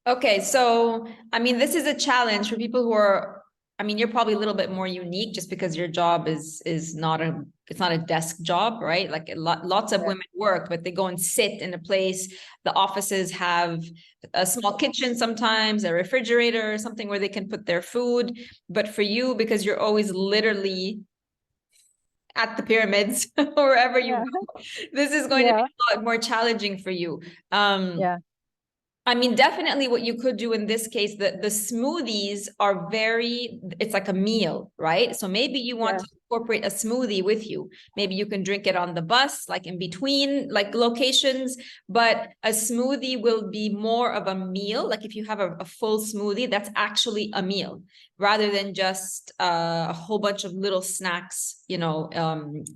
Okay, so I mean, this is a challenge for people who are, I mean, you're probably a little bit more unique just because your job is not a it's not a desk job, right? Like lots of Yeah. women work, but they go and sit in a place. The offices have a small kitchen sometimes, a refrigerator or something where they can put their food. But for you, because you're always literally at the pyramids, wherever you Yeah. go, this is going to be Yeah. a lot more challenging for you. Um, Yeah. I mean, definitely what you could do in this case, the smoothies are very, it's like a meal, right? So maybe you want Yeah. to incorporate a smoothie with you. Maybe you can drink it on the bus, like in between like locations, but a smoothie will be more of a meal. Like if you have a full smoothie, that's actually a meal rather than just a whole bunch of little snacks,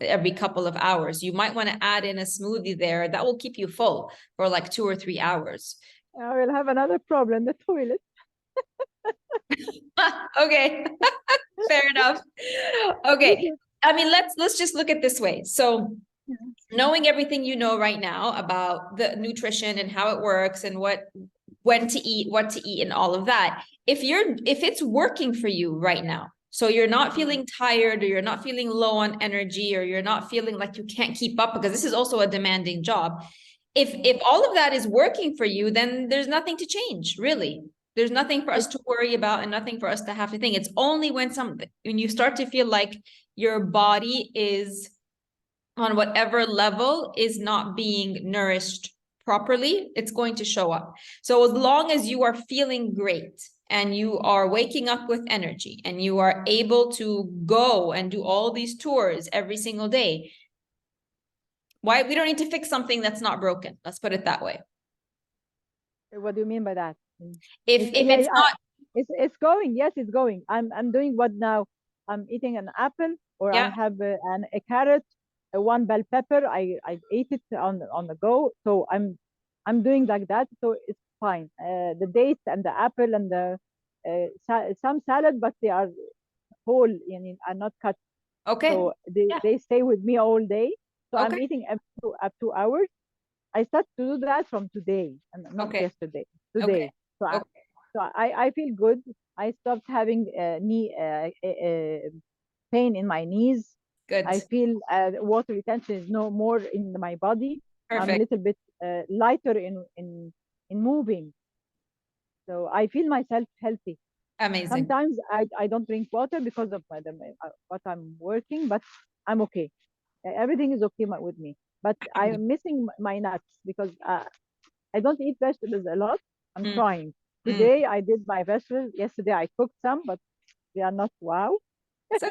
every couple of hours. You might want to add in a smoothie there that will keep you full for like 2 or 3 hours. I will have another problem, the toilet. Okay, fair enough. Okay, I mean, let's just look at this way. So, knowing everything you know right now about the nutrition and how it works and when to eat, what to eat, and all of that, if it's working for you right now, so you're not feeling tired or you're not feeling low on energy or you're not feeling like you can't keep up because this is also a demanding job. If all of that is working for you, then there's nothing to change, really. There's nothing for us It, to worry about and nothing for us to have to think. It's only when you start to feel like your body is on whatever level is not being nourished properly, it's going to show up. So as long as you are feeling great and you are waking up with energy and you are able to go and do all these tours every single day, why we don't need to fix something that's not broken. Let's put it that way. what do you mean by that? If Yeah, it's not, it's going. Yes, it's going. I'm doing what now? I'm eating an apple, or I yeah, have a carrot, one bell pepper. I ate it on the go. So I'm doing like that. So it's fine. The dates and the apple and the some salad, but they are whole, are not cut. okay, So they, yeah, they stay with me all day. So I'm okay, eating up 2 hours. I start to do that from today and not okay, yesterday. okay, Today. So okay, I feel good. I stopped having knee pain in my knees. good, I feel water retention is no more in my body. I'm a perfect, little bit lighter in moving. So I feel myself healthy. amazing. Sometimes I don't drink water because of what I'm working, but I'm okay. Everything is okay with me. But I'm missing my nuts because I don't eat vegetables a lot. I'm Mm, trying. mm. Today I did my vegetables. Yesterday I cooked some, but they are not wow. So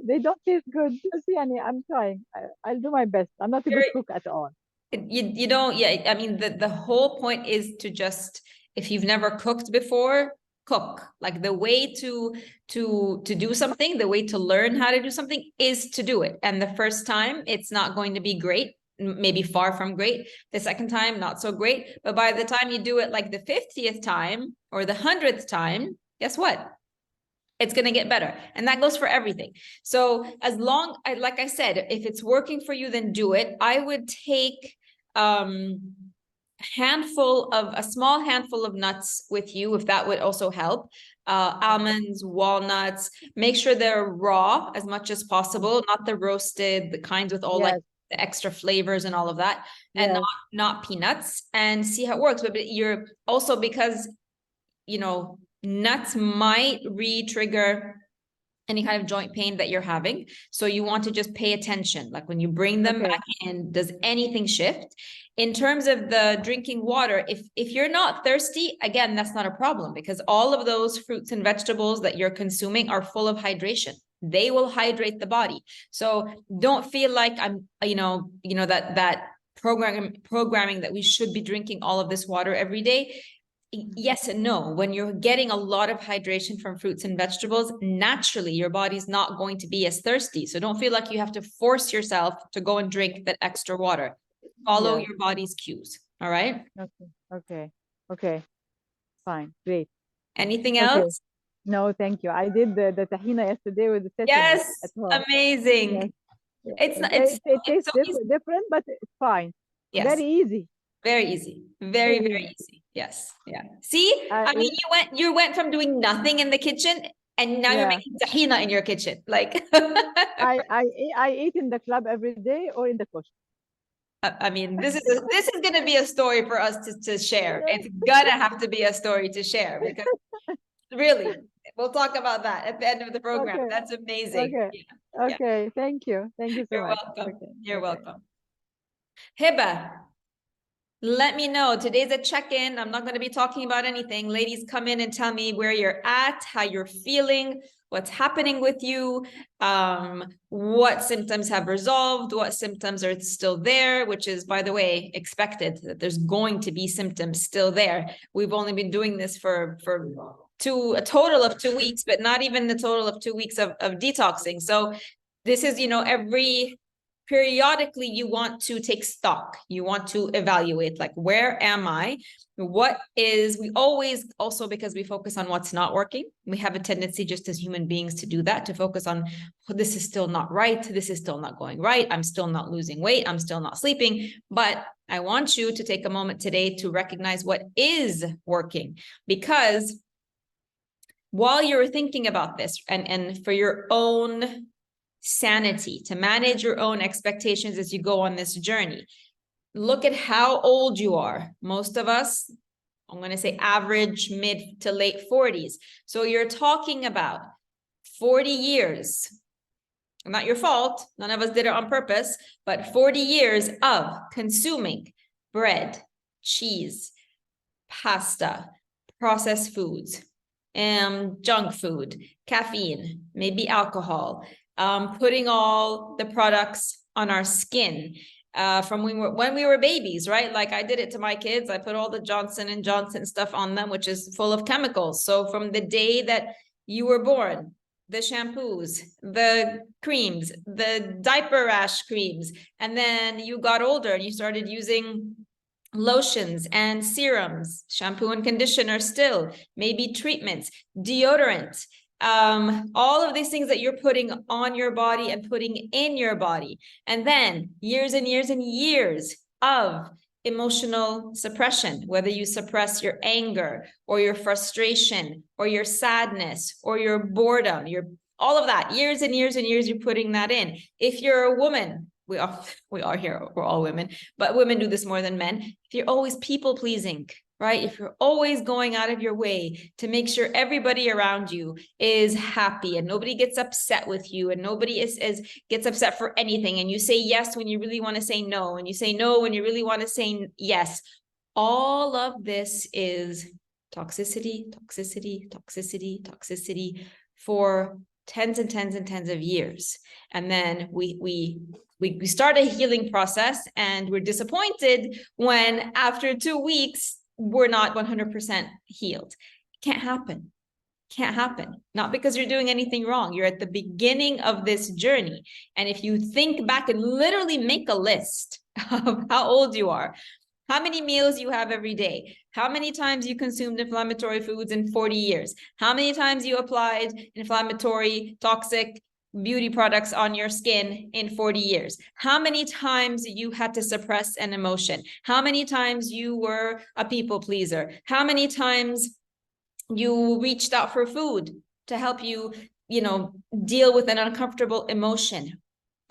They don't taste good. See, Annie, I'm trying. I'll do my best. I'm not a good you're, cook at all. you don't, yeah, I mean, the whole point is to just, if you've never cooked before, cook. Like the way to do something, the way to learn how to do something is to do it. And the first time it's not going to be great, maybe far from great. The second time not so great, but by the time you do it like the 50th time or the 100th time, guess what? It's going to get better. And that goes for everything. So as long, like I said, if it's working for you, then do it. I would take a small handful of nuts with you, if that would also help. Okay. Almonds, walnuts, make sure they're raw as much as possible, not the roasted, the kinds with all like Yes, the extra flavors and all of that, and yes, not peanuts, and see how it works. But you're also, because nuts might re-trigger any kind of joint pain that you're having. So you want to just pay attention. Like when you bring them okay, back in, does anything shift? In terms of the drinking water, if you're not thirsty, again, that's not a problem because all of those fruits and vegetables that you're consuming are full of hydration. They will hydrate the body. So don't feel like that programming that we should be drinking all of this water every day. Yes and no. When you're getting a lot of hydration from fruits and vegetables, naturally your body's not going to be as thirsty. So don't feel like you have to force yourself to go and drink that extra water. Follow yes, your body's cues. All right. okay, okay, okay, fine, great, Anything okay. else? No, thank you. I did the tahina yesterday with the sesame at Yes. home. Yes, Amazing. yes. It's not, it's It it's tastes so easy. different, but it's fine. Yes. Very easy, Very easy. Very, very very easy. easy. Yes. Yeah. See, I mean, you went from doing nothing in the kitchen and now you're making tahina in your kitchen. Like, I eat in the club every day or in the kosher. I mean, this is going to be a story for us to share. It's gonna have to be a story to share because really, we'll talk about that at the end of the program. Okay. That's amazing. Okay. Yeah. Okay. Thank you. Thank you so You're much. welcome. Okay. You're Okay. welcome. Hiba, let me know. Today's a check-in. I'm not going to be talking about anything. Ladies, come in and tell me where you're at, how you're feeling, what's happening with you, what symptoms have resolved, what symptoms are still there, which is, by the way, expected that there's going to be symptoms still there. We've only been doing this for a total of 2 weeks, but not even the total of 2 weeks of detoxing. So this is, periodically you want to take stock. You want to evaluate, like, where am I? We always, also because we focus on what's not working, we have a tendency just as human beings to do that, to focus on, oh, this is still not right. This is still not going right. I'm still not losing weight. I'm still not sleeping. But I want you to take a moment today to recognize what is working, because while you're thinking about this and for your own sanity, to manage your own expectations as you go on this journey, look at how old you are. Most of us, I'm going to say average mid to late 40s. So you're talking about 40 years. Not your fault. None of us did it on purpose, but 40 years of consuming bread, cheese, pasta, processed foods, junk food, caffeine, maybe alcohol, putting all the products on our skin from when we were babies, right? Like, I did it to my kids. I put all the Johnson & Johnson stuff on them, which is full of chemicals. So from the day that you were born, the shampoos, the creams, the diaper rash creams, and then you got older and you started using lotions and serums, shampoo and conditioner still, maybe treatments, deodorant, all of these things that you're putting on your body and putting in your body. And then years and years and years of emotional suppression, whether you suppress your anger or your frustration or your sadness or your boredom, all of that, years and years and years, you're putting that in. If you're a woman, we are here, we're all women, but women do this more than men. If you're always people pleasing, right? If you're always going out of your way to make sure everybody around you is happy and nobody gets upset with you and nobody gets upset for anything, and you say yes when you really want to say no, and you say no when you really want to say yes, all of this is toxicity, toxicity, toxicity, toxicity for tens and tens and tens of years. And then we start a healing process and we're disappointed when after 2 weeks we're not 100% healed. Can't happen. Can't happen. Not because you're doing anything wrong. You're at the beginning of this journey. And if you think back and literally make a list of how old you are, how many meals you have every day, how many times you consumed inflammatory foods in 40 years, how many times you applied inflammatory, toxic beauty products on your skin in 40 years, how many times you had to suppress an emotion, how many times you were a people pleaser, how many times you reached out for food to help you, deal with an uncomfortable emotion.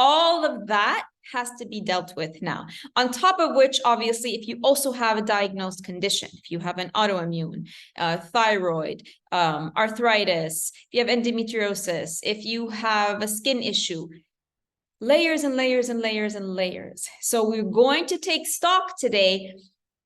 All of that has to be dealt with now. On top of which, obviously, if you also have a diagnosed condition, if you have an autoimmune, thyroid, arthritis, if you have endometriosis, if you have a skin issue, layers and layers and layers and layers. So we're going to take stock today,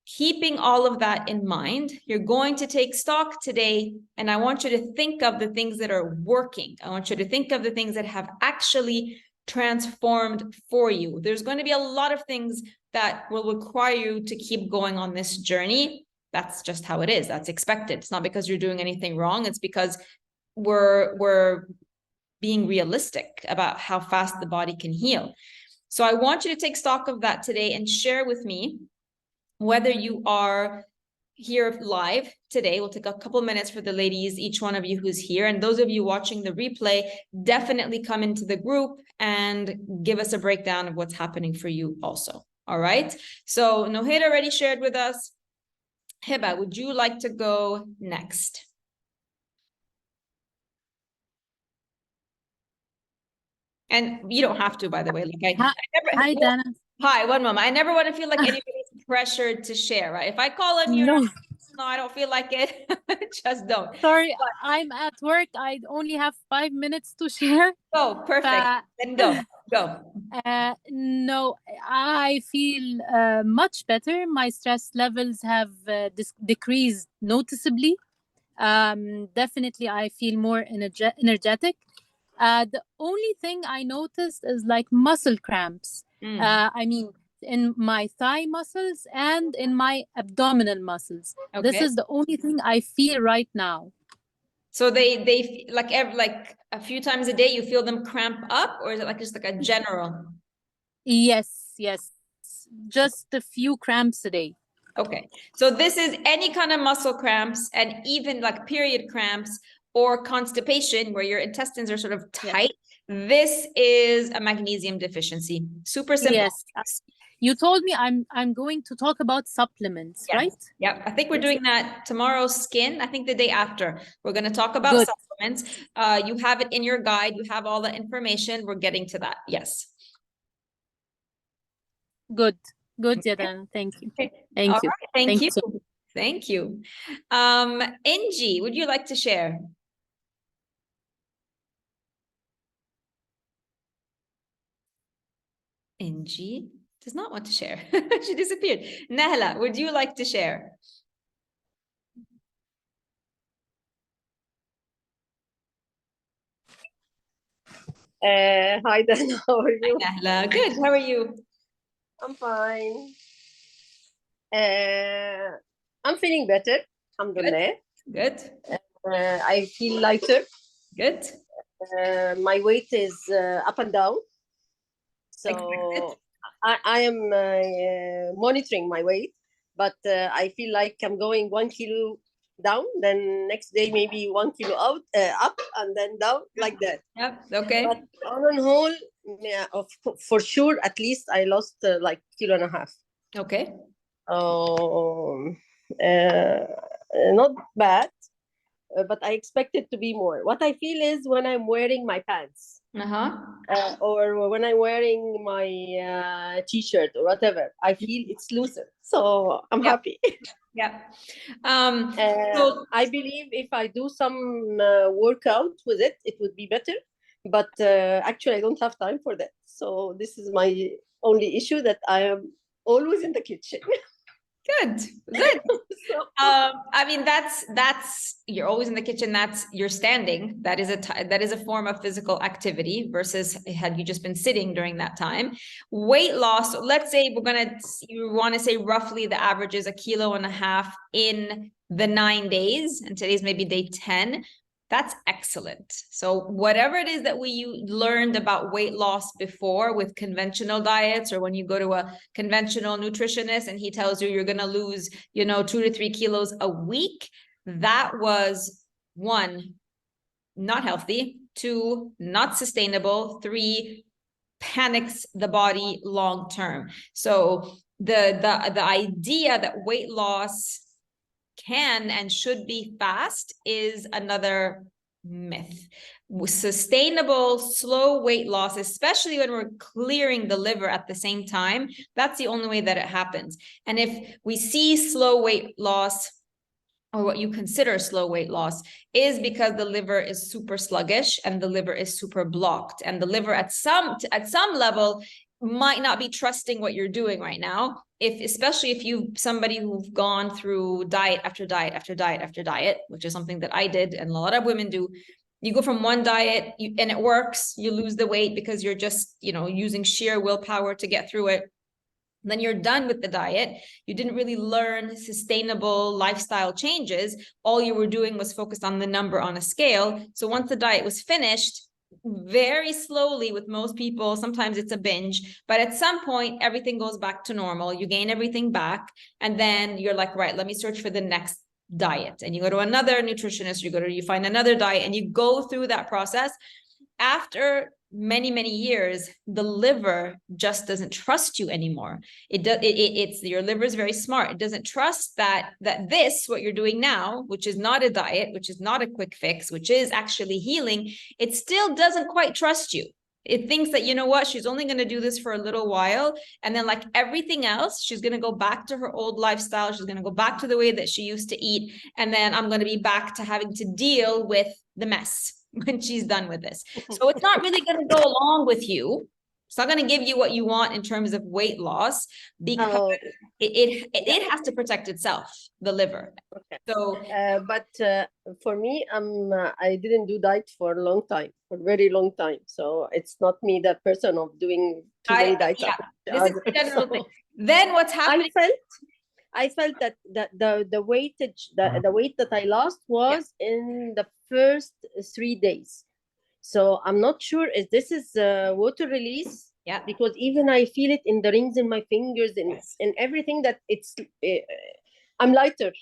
keeping all of that in mind. You're going to take stock today, and I want you to think of the things that are working. I want you to think of the things that have actually transformed for you. There's going to be a lot of things that will require you to keep going on this journey. That's just how it is. That's expected. It's not because you're doing anything wrong. It's because we're being realistic about how fast the body can heal. So I want you to take stock of that today and share with me whether you are here live today. We'll take a couple minutes for the ladies, each one of you who's here, and those of you watching the replay, definitely come into the group and give us a breakdown of what's happening for you also. All right, so Noheda already shared with us Hiba, would you like to go next? And you don't have to, by the way. Like Hi, Dana. Hi, one moment. I never want to feel like anybody's pressured to share, right? If I call on you, no, I don't feel like it. Just don't. Sorry, I'm at work. I only have 5 minutes to share. Oh, perfect. Then go. No, I feel much better. My stress levels have decreased noticeably. Definitely, I feel more energetic. The only thing I noticed is like muscle cramps. I mean, in my thigh muscles and in my abdominal muscles. Okay. This is the only thing I feel right now. So they like a few times a day you feel them cramp up, or is it like just like a general? Yes, just a few cramps a day. Okay, so this is any kind of muscle cramps and even like period cramps or constipation where your intestines are sort of tight. Yes. This is a magnesium deficiency. Super simple. Yes. You told me I'm going to talk about supplements, yes. Right? Yeah, I think we're doing that tomorrow's skin. I think the day after we're going to talk about supplements. You have it in your guide. You have all the information. We're getting to that. Yes. Good, Yadana. Thank you. Thank you. Right. Thank you. Thank you. Inji, would you like to share? Inji does not want to share. She disappeared. Nahla, would you like to share? Hi, Dan. How are you? Hi, Nahla. Good. How are you? I'm fine. I'm feeling better. Alhamdulillah. Good. I feel lighter. Good. My weight is up and down. So I am monitoring my weight, but I feel like I'm going 1 kilo down, then next day maybe 1 kilo up and then down, like that. Yep. Okay. But on whole, yeah, for sure, at least I lost like 1.5 kilos. Okay. Not bad, but I expect it to be more. What I feel is when I'm wearing my pants, or when I'm wearing my t-shirt or whatever, I feel it's looser. So I'm happy. Yeah. So I believe if I do some workout with it, it would be better. But actually, I don't have time for that. So this is my only issue, that I am always in the kitchen. Good. So, I mean, that's you're always in the kitchen. That's you're standing. That is a form of physical activity versus had you just been sitting during that time. Weight loss. Let's say you want to say roughly the average is 1.5 kilos in the 9 days, and today's maybe day 10. That's excellent. So whatever it is that you learned about weight loss before with conventional diets, or when you go to a conventional nutritionist and he tells you you're going to lose, 2 to 3 kilos a week, that was 1, not healthy, 2, not sustainable, 3, panics the body long term. So the idea that weight loss can and should be fast is another myth. Sustainable, slow weight loss, especially when we're clearing the liver at the same time, that's the only way that it happens. And if we see slow weight loss, or what you consider slow weight loss, is because the liver is super sluggish and the liver is super blocked, and the liver at some level might not be trusting what you're doing right now. Especially if you somebody who've gone through diet after diet after diet after diet, which is something that I did and a lot of women do. You go from one diet and it works, you lose the weight because you're just, using sheer willpower to get through it. Then you're done with the diet. You didn't really learn sustainable lifestyle changes. All you were doing was focused on the number on a scale. So once the diet was finished, very slowly with most people, sometimes it's a binge, but at some point everything goes back to normal. You gain everything back, and then you're like, right, let me search for the next diet. And you go to another nutritionist, you find another diet, and you go through that process. After many years, the liver just doesn't trust you anymore. It's your liver is very smart. It doesn't trust that what you're doing now, which is not a diet, which is not a quick fix, which is actually healing, it still doesn't quite trust you. It thinks that, you know what, she's only going to do this for a little while. And then like everything else, she's going to go back to her old lifestyle. She's going to go back to the way that she used to eat. And then I'm going to be back to having to deal with the mess when she's done with this. So it's not really going to go along with you. It's not going to give you what you want in terms of weight loss, because it has to protect itself, the liver. Okay. So But for me, I didn't do diet for a long time, for a very long time. So it's not me, that person of doing too many diets. this is a general thing. Then what's happening? I felt that the weightage, the weight that I lost was in the first 3 days. So I'm not sure if this is water release. Yeah. Because even I feel it in the rings in my fingers and in everything, that it's I'm lighter.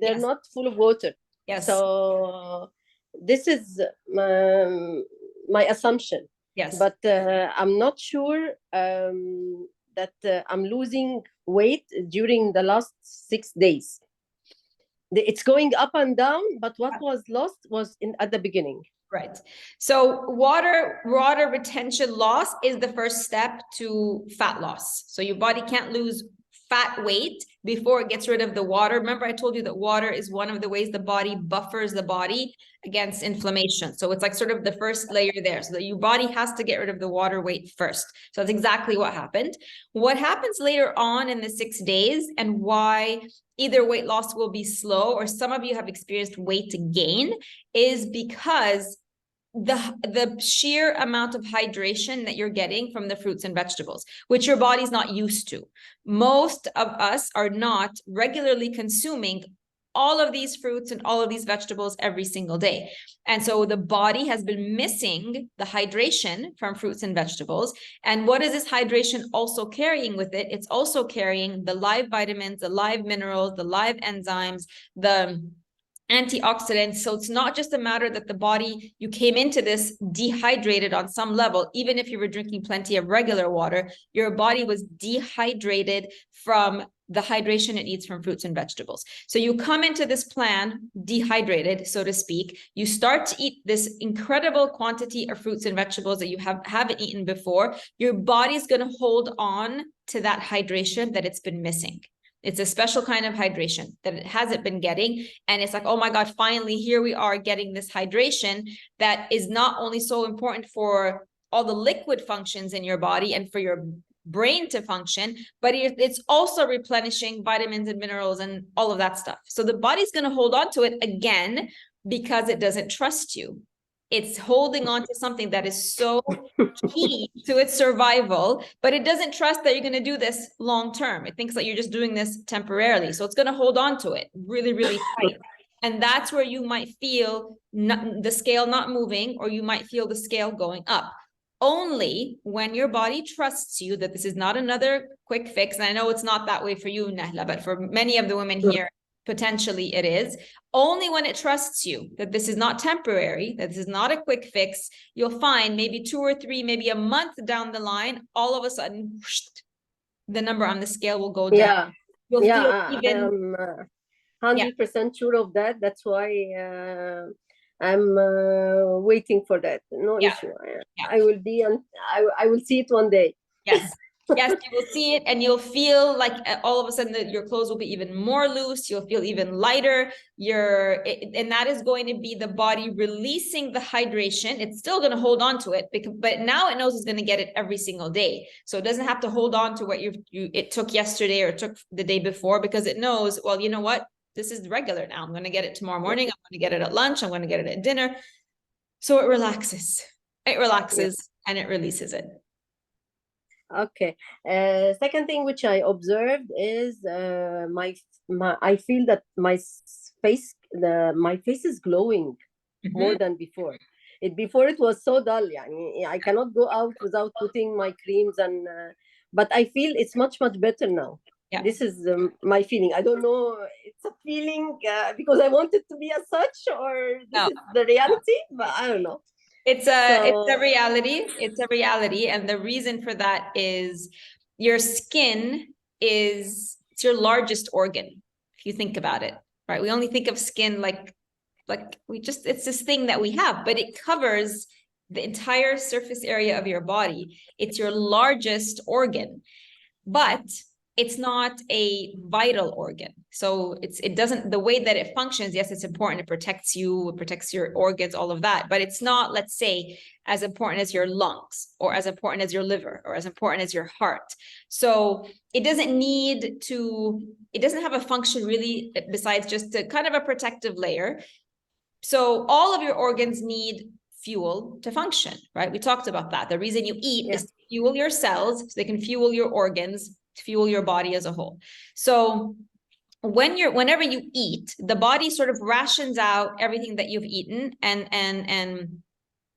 They're not full of water. Yes. So this is my assumption. Yes. But I'm not sure that I'm losing weight during the last 6 days. It's going up and down, but what was lost was at the beginning. Right. So water retention loss is the first step to fat loss. So your body can't lose fat weight before it gets rid of the water. Remember, I told you that water is one of the ways the body buffers the body against inflammation. So it's like sort of the first layer there. So that your body has to get rid of the water weight first. So that's exactly what happened. What happens later on in the 6 days, and why either weight loss will be slow or some of you have experienced weight gain, is because the sheer amount of hydration that you're getting from the fruits and vegetables, which your body's not used to. Most of us are not regularly consuming all of these fruits and all of these vegetables every single day. And so the body has been missing the hydration from fruits and vegetables. And what is this hydration also carrying with it? It's also carrying the live vitamins, the live minerals, the live enzymes, the antioxidants. So it's not just a matter that the body, you came into this dehydrated on some level. Even if you were drinking plenty of regular water, your body was dehydrated from the hydration it needs from fruits and vegetables. So you come into this plan dehydrated, so to speak. You start to eat this incredible quantity of fruits and vegetables that you haven't eaten before. Your body's going to hold on to that hydration that it's been missing. It's a special kind of hydration that it hasn't been getting. And it's like, oh my God, finally, here we are getting this hydration that is not only so important for all the liquid functions in your body and for your brain to function, but it's also replenishing vitamins and minerals and all of that stuff. So the body's going to hold on to it again because it doesn't trust you. It's holding on to something that is so key to its survival, but it doesn't trust that you're going to do this long term. It thinks that you're just doing this temporarily. So it's going to hold on to it really, really tight. And that's where you might feel the scale not moving, or you might feel the scale going up. Only when your body trusts you that this is not another quick fix. And I know it's not that way for you, Nahla, but for many of the women here, potentially it is. Only when it trusts you that this is not temporary, that this is not a quick fix, you'll find maybe 2 or 3, maybe a month down the line, all of a sudden, whoosh, the number on the scale will go down. Yeah, You'll yeah, feel even, I'm 100% sure of that. That's why I'm waiting for that. No issue. I will be, and I will see it one day. Yes. Yes, you will see it, and you'll feel like all of a sudden that your clothes will be even more loose. You'll feel even lighter. And that is going to be the body releasing the hydration. It's still going to hold on to it, but now it knows it's going to get it every single day. So it doesn't have to hold on to what it took yesterday or took the day before, because it knows, well, you know what? This is regular now. I'm going to get it tomorrow morning. I'm going to get it at lunch. I'm going to get it at dinner. So it relaxes. It relaxes and it releases it. Okay. Second thing which I observed is I feel that my face is glowing more than before. Before it was so dull. I cannot go out without putting my creams, but I feel it's much better now. Yeah. This is my feeling. I don't know. It's a feeling because I want it to be as such, or this is the reality, but I don't know. It's a So- reality. It's a reality. And the reason for that is your skin it's your largest organ, if you think about it, right? We only think of skin like it's this thing that we have, but it covers the entire surface area of your body. It's your largest organ, but it's not a vital organ. So it doesn't, the way that it functions, yes, it's important. It protects you, it protects your organs, all of that, but it's not, let's say, as important as your lungs or as important as your liver or as important as your heart. So it doesn't have a function really besides just a kind of a protective layer. So all of your organs need fuel to function, right? We talked about that. The reason you eat is to fuel your cells so they can fuel your organs, to fuel your body as a whole. So whenever you eat, the body sort of rations out everything that you've eaten and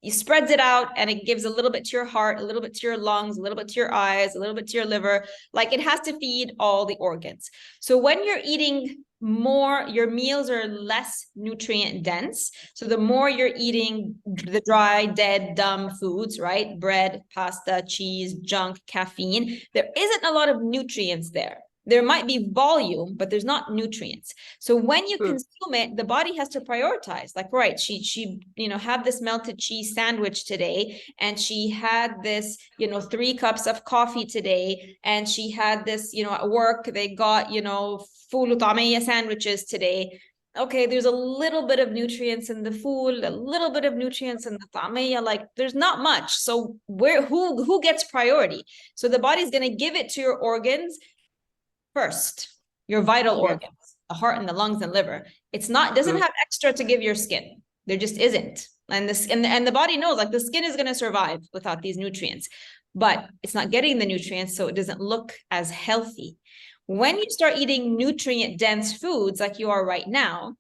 it spreads it out, and it gives a little bit to your heart, a little bit to your lungs, a little bit to your eyes, a little bit to your liver. Like it has to feed all the organs. So when you're eating more, your meals are less nutrient dense. So the more you're eating the dry, dead, dumb foods, right? Bread, pasta, cheese, junk, caffeine, there isn't a lot of nutrients there. There might be volume, but there's not nutrients. So when you consume it, the body has to prioritize. Like, right, she had this melted cheese sandwich today, and she had this 3 cups of coffee today, and she had this at work they got full طعمية sandwiches today. Okay, there's a little bit of nutrients in the food, a little bit of nutrients in the طعمية, like there's not much. So who gets priority? So the body's going to give it to your organs first, your vital organs, the heart and the lungs and liver. Doesn't have extra to give your skin. There just isn't. And the body knows, like, the skin is going to survive without these nutrients, but it's not getting the nutrients, so it doesn't look as healthy. When you start eating nutrient dense foods like you are right now,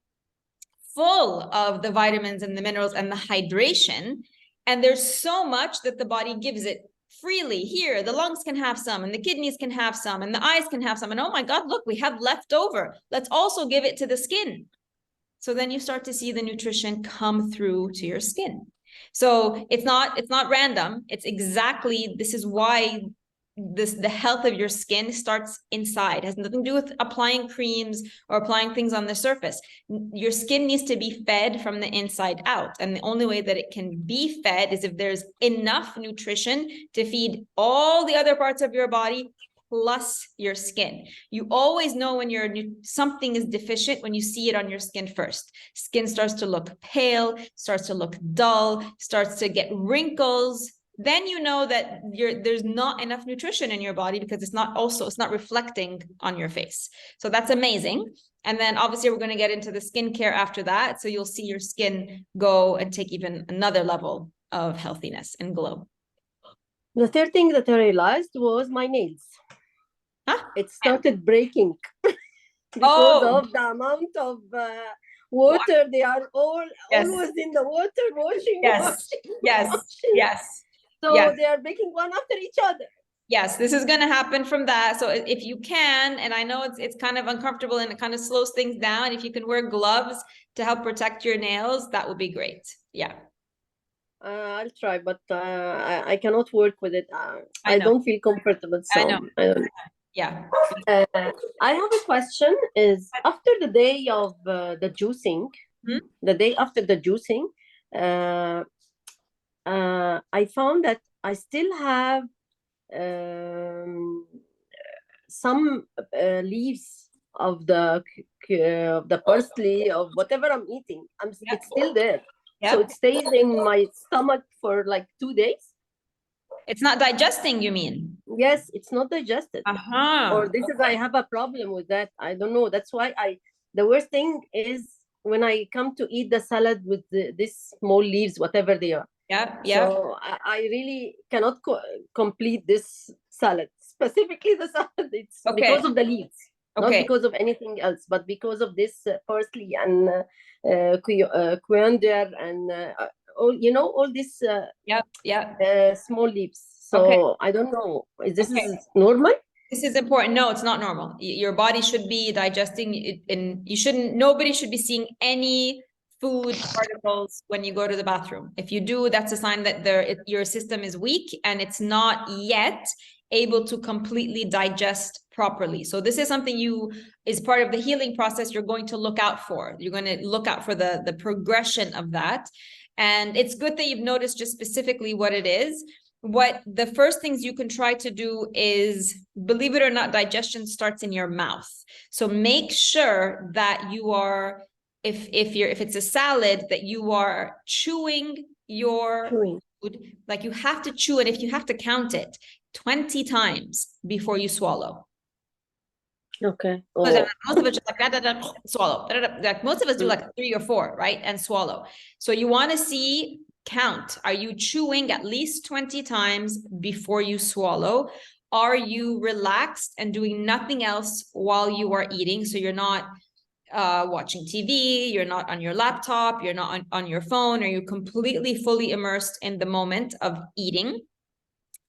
full of the vitamins and the minerals and the hydration, and there's so much that the body gives it freely. Here, the lungs can have some, and the kidneys can have some, and the eyes can have some, and oh my God, look, we have leftover. Let's also give it to the skin. So then you start to see the nutrition come through to your skin. So it's not random. It's exactly, this is why the health of your skin starts inside. It has nothing to do with applying creams or applying things on the surface. Your skin needs to be fed from the inside out. And the only way that it can be fed is if there's enough nutrition to feed all the other parts of your body plus your skin. You always know when something is deficient when you see it on your skin first. Skin starts to look pale, starts to look dull, starts to get wrinkles. Then you know that there's not enough nutrition in your body because it's not reflecting on your face. So that's amazing. And then obviously we're going to get into the skincare after that. So you'll see your skin go and take even another level of healthiness and glow. The third thing that I realized was my nails. Huh? It started breaking because of the amount of water. They are always in the water, washing. Yes. So they are breaking one after each other. Yes, this is going to happen from that. So if you can, and I know it's kind of uncomfortable and it kind of slows things down, if you can wear gloves to help protect your nails, that would be great. Yeah. I'll try, but I cannot work with it. I know. don't feel comfortable. So I know. Yeah. I have a question. Is after the day of the juicing, the day after the juicing, I found that I still have some leaves of the parsley, of whatever I'm eating. It's still there. So it stays in my stomach for like 2 days. It's not digesting, you mean? Yes, it's not digested. Or I have a problem with that. I don't know. That's why the worst thing is when I come to eat the salad with these small leaves, whatever they are. Yeah. So I really cannot complete this salad, specifically the salad. It's because of the leaves, not because of anything else, but because of this parsley and coriander and all this small leaves. So I don't know. Is normal? This is important. No, it's not normal. Your body should be digesting it, and nobody should be seeing any food particles when you go to the bathroom. If you do, that's a sign that your system is weak and it's not yet able to completely digest properly. So this is something is part of the healing process you're going to look out for. You're going to look out for the progression of that. And it's good that you've noticed just specifically what it is. What the first things you can try to do is, believe it or not, digestion starts in your mouth. So make sure that you are, if it's a salad, that you are chewing your food, like you have to chew it. If you have to count it 20 times before you swallow. Okay. Most of us just like swallow. Like most of us do like 3 or 4, right? And swallow. So you want to see, count. Are you chewing at least 20 times before you swallow? Are you relaxed and doing nothing else while you are eating? So you're not watching TV, you're not on your laptop, you're not on your phone, or you're completely fully immersed in the moment of eating.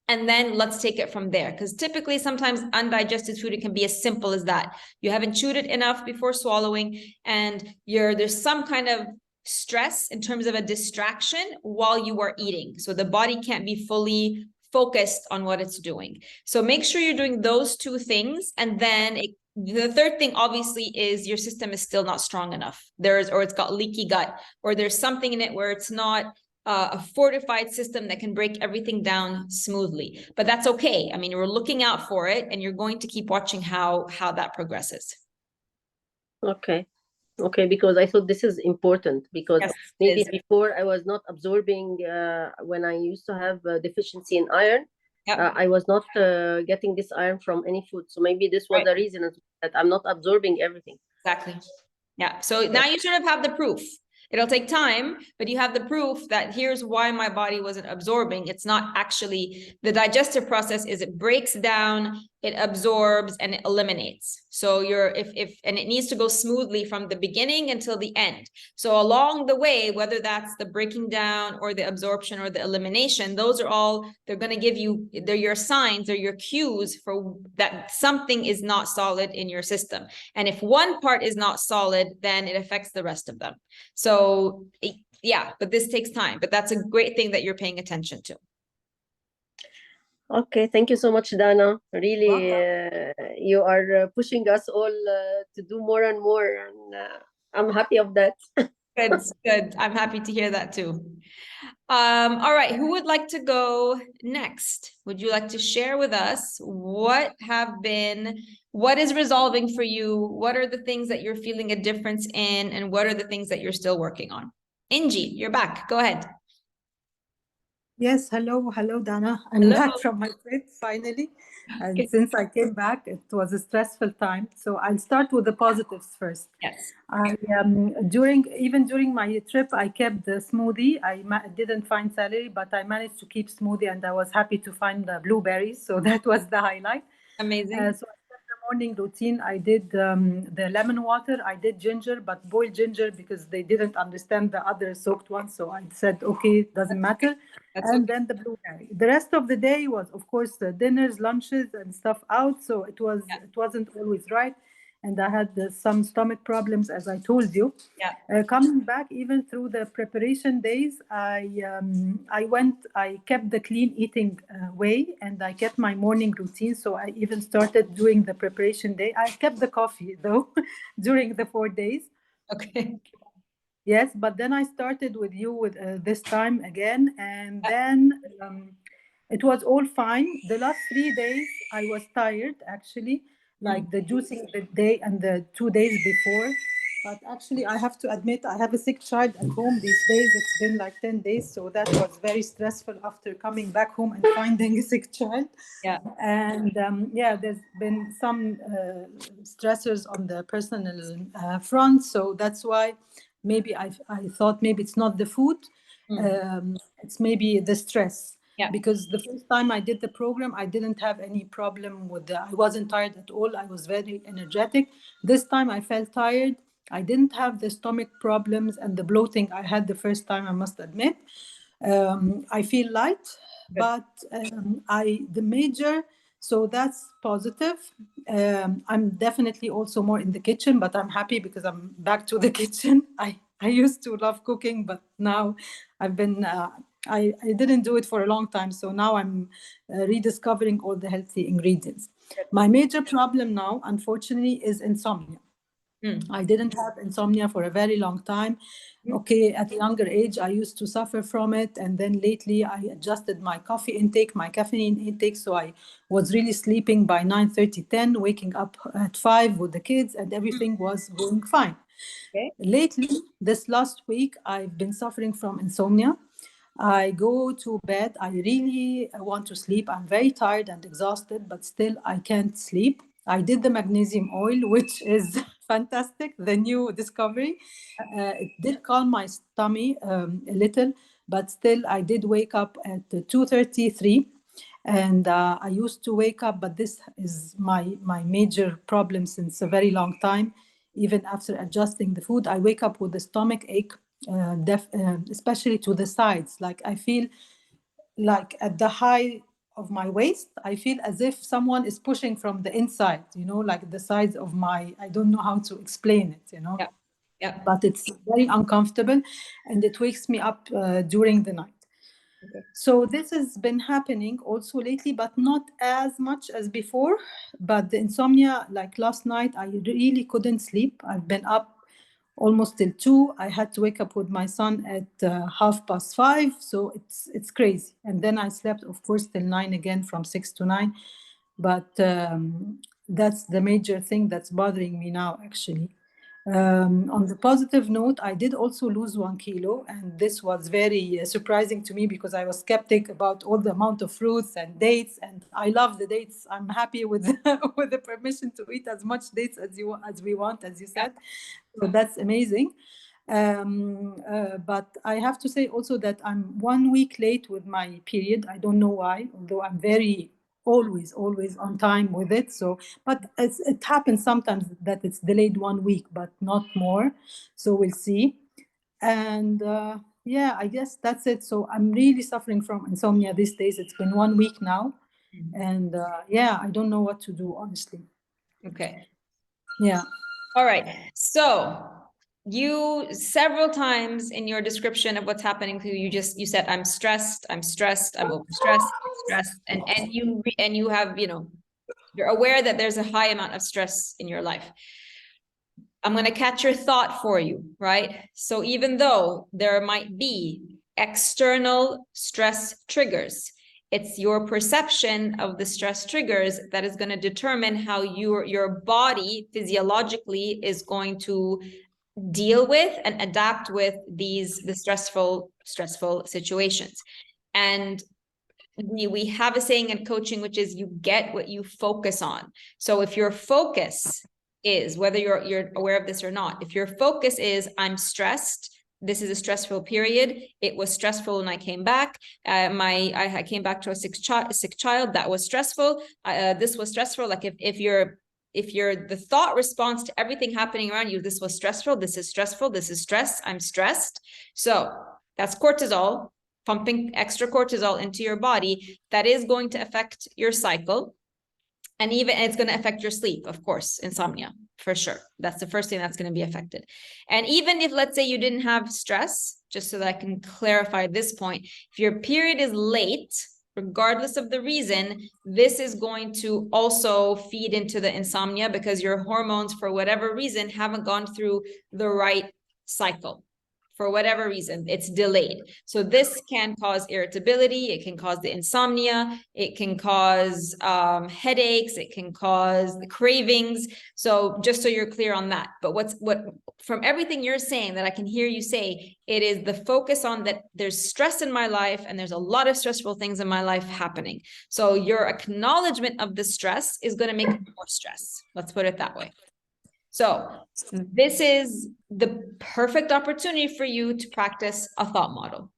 And then let's take it from there, because typically sometimes undigested food, it can be as simple as that. You haven't chewed it enough before swallowing, and there's some kind of stress in terms of a distraction while you are eating. So the body can't be fully focused on what it's doing. So make sure you're doing those 2 things. And then the third thing, obviously, is your system is still not strong enough. Or it's got leaky gut, or there's something in it where it's not a fortified system that can break everything down smoothly. But that's okay. I mean, we're looking out for it, and you're going to keep watching how that progresses. Okay. Okay, because I thought this is important, because Yes, maybe before I was not absorbing, when I used to have a deficiency in iron, Yep. I was not getting this iron from any food. So maybe this was Right. the reason that I'm not absorbing everything. Exactly. Yeah. So now you sort of have the proof. It'll take time, but you have the proof that here's why my body wasn't absorbing. It's not actually the digestive process. Is it breaks down, it absorbs, and it eliminates. So and it needs to go smoothly from the beginning until the end. So along the way, whether that's the breaking down or the absorption or the elimination, those are all, they're going to give you, they're your signs, they're your cues for that something is not solid in your system. And if one part is not solid, then it affects the rest of them. So yeah, but this takes time, but that's a great thing that you're paying attention to. Okay, thank you so much, Dana. Really, you are pushing us all to do more and more, and I'm happy of that. Good. I'm happy to hear that too. All right, who would like to go next? Would you like to share with us what is resolving for you? What are the things that you're feeling a difference in, and what are the things that you're still working on? Inji, you're back. Go ahead. Yes, hello, Dana. I'm back from my trip finally. And since I came back, it was a stressful time. So I'll start with the positives first. Yes. Even during my trip, I kept the smoothie. I didn't find celery, but I managed to keep smoothie, and I was happy to find the blueberries. So that was the highlight. Amazing. So I kept the morning routine. I did the lemon water. I did ginger, but boiled ginger because they didn't understand the other soaked one. So I said, okay, doesn't matter. And then the blueberry. The rest of the day was, of course, dinners, lunches, and stuff out. So it wasn't always right. And I had some stomach problems, as I told you. Yeah. Coming back, even through the preparation days, I kept the clean eating way, and I kept my morning routine. So I even started doing the preparation day. I kept the coffee though during the 4 days. Okay. Yes, but then I started with you with this time again, and then it was all fine. The last 3 days I was tired, actually, like the juicing the day and the 2 days before. But actually, I have to admit, I have a sick child at home these days. It's been like 10 days, so that was very stressful after coming back home and finding a sick child. Yeah. And there's been some stressors on the personal front, so that's why maybe I thought maybe it's not the food, it's maybe the stress. Yeah. Because the first time I did the program, I didn't have any problem I wasn't tired at all. I was very energetic. This time I felt tired. I didn't have the stomach problems and the bloating I had the first time, I must admit. I feel light, but the major So that's positive. I'm definitely also more in the kitchen, but I'm happy because I'm back to the kitchen. I used to love cooking, but now I've been, I didn't do it for a long time. So now I'm rediscovering all the healthy ingredients. My major problem now, unfortunately, is insomnia. I didn't have insomnia for a very long time. Okay, at a younger age, I used to suffer from it. And then lately, I adjusted my coffee intake, my caffeine intake. So I was really sleeping by 9:30, 10, waking up at 5 with the kids, and everything was going fine. Okay. Lately, this last week, I've been suffering from insomnia. I go to bed. I really want to sleep. I'm very tired and exhausted, but still I can't sleep. I did the magnesium oil, which is fantastic, the new discovery. It did calm my stomach a little, but still I did wake up at 2:33. And I used to wake up, but this is my major problem since a very long time. Even after adjusting the food, I wake up with a stomach ache, especially to the sides. Like I feel like at the high of my waist, I feel as if someone is pushing from the inside, like the sides of my, I don't know how to explain it, Yeah. Yeah. But it's very uncomfortable and it wakes me up during the night. Okay. So this has been happening also lately, but not as much as before. But the insomnia, like last night, I really couldn't sleep. I've been up almost till 2. I had to wake up with my son at 5:30. So it's crazy. And then I slept, of course, till 9 again, from 6 to 9. But that's the major thing that's bothering me now, actually. On the positive note, I did also lose 1 kilo, and this was very surprising to me because I was skeptic about all the amount of fruits and dates, and I love the dates. I'm happy with with the permission to eat as much dates as we want, as you said. So that's amazing. But I have to say also that I'm 1 week late with my period. I don't know why, although I'm always on time with it. So, but it happens sometimes that it's delayed 1 week, but not more. So we'll see. And yeah, I guess that's it. So I'm really suffering from insomnia these days. It's been 1 week now. And yeah, I don't know what to do, honestly. Okay. Yeah. All right. So you several times in your description of what's happening to you, you said, I'm stressed, I'm overstressed, and you have, you're aware that there's a high amount of stress in your life. I'm going to catch your thought for you, right? So even though there might be external stress triggers, it's your perception of the stress triggers that is going to determine how your body physiologically is going to deal with and adapt with the stressful situations. And we have a saying in coaching, which is you get what you focus on. So if your focus is, whether you're aware of this or not, if your focus is, I'm stressed, this is a stressful period, it was stressful when I came back, I came back to a sick child, that was stressful, this was stressful. Like if you're the thought response to everything happening around you, this was stressful, this is stressful, this is stress, I'm stressed. So that's cortisol, pumping extra cortisol into your body. That is going to affect your cycle. And it's going to affect your sleep, of course, insomnia, for sure. That's the first thing that's going to be affected. And even if, let's say, you didn't have stress, just so that I can clarify this point, if your period is late, regardless of the reason, this is going to also feed into the insomnia because your hormones, for whatever reason, haven't gone through the right cycle. For whatever reason, it's delayed. So this can cause irritability, it can cause the insomnia, it can cause headaches, it can cause the cravings. So just so you're clear on that. But what from everything you're saying that I can hear you say, it is the focus on that there's stress in my life and there's a lot of stressful things in my life happening. So your acknowledgement of the stress is going to make more stress. Let's put it that way. So this is the perfect opportunity for you to practice a thought model.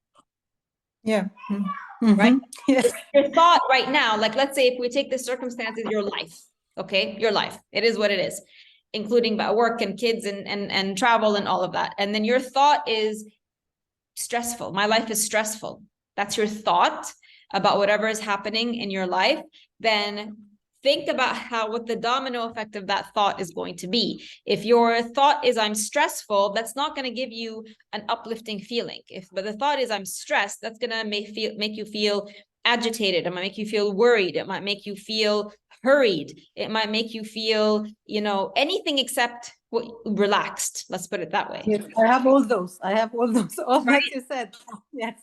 Yeah. Mm-hmm. Right? Yes. Your thought right now, like let's say if we take the circumstances, your life, okay? Your life, it is what it is, including about work and kids and travel and all of that. And then your thought is stressful. My life is stressful. That's your thought about whatever is happening in your life. Then think about what the domino effect of that thought is going to be. If your thought is I'm stressful, that's not going to give you an uplifting feeling. But the thought is I'm stressed, that's going to make you feel agitated. It might make you feel worried. It might make you feel hurried. It might make you feel, anything except relaxed. Let's put it that way. Yes, I have all those. All that you said. Yes.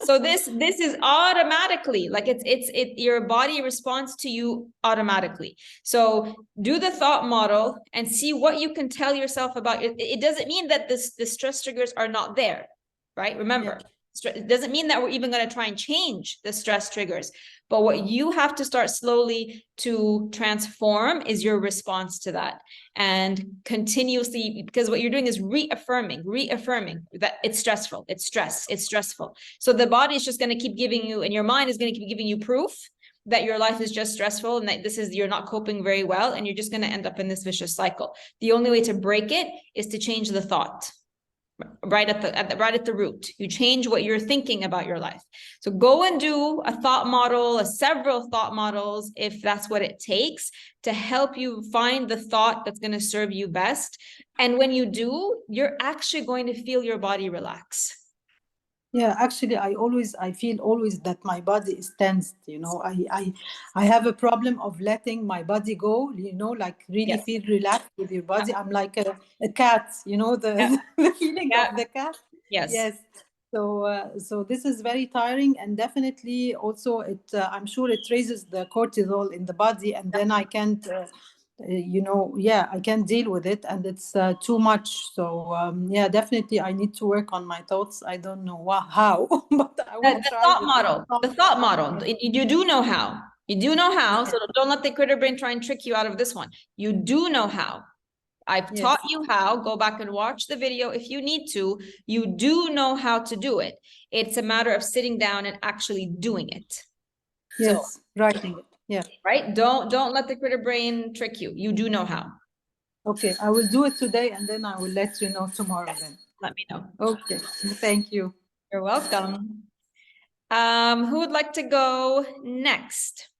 So this is automatically, like it's your body responds to you automatically. So do the thought model and see what you can tell yourself about it. It doesn't mean that the stress triggers are not there, right? Remember, it doesn't mean that we're even going to try and change the stress triggers. But what you have to start slowly to transform is your response to that, and continuously, because what you're doing is reaffirming that it's stressful, it's stressful. So the body is just going to keep giving you, and your mind is going to keep giving you proof that your life is just stressful and that you're not coping very well, and you're just going to end up in this vicious cycle. The only way to break it is to change the thought. Right at the root. You change what you're thinking about your life. So go and do a thought model, several thought models, if that's what it takes, to help you find the thought that's going to serve you best. And when you do, you're actually going to feel your body relax. Yeah, actually, I feel always that my body is tensed. I have a problem of letting my body go. Like really feel relaxed with your body. I'm like a cat. The feeling of the cat. Yes. So this is very tiring, and definitely also I'm sure it raises the cortisol in the body, and then I can't. I can't deal with it, and it's too much. So definitely I need to work on my thoughts. I don't know how, but I will The try. thought model. You do know how. So don't let the critter brain try and trick you out of this one. You do know how. I've taught you how. Go back and watch the video if you need to. You do know how to do it. It's a matter of sitting down and actually doing it. Yes, writing it. Yeah. Right? Don't let the critter brain trick you. You do know how. Okay, I will do it today, and then I will let you know tomorrow. Then let me know. Okay, thank you. You're welcome. Who would like to go next?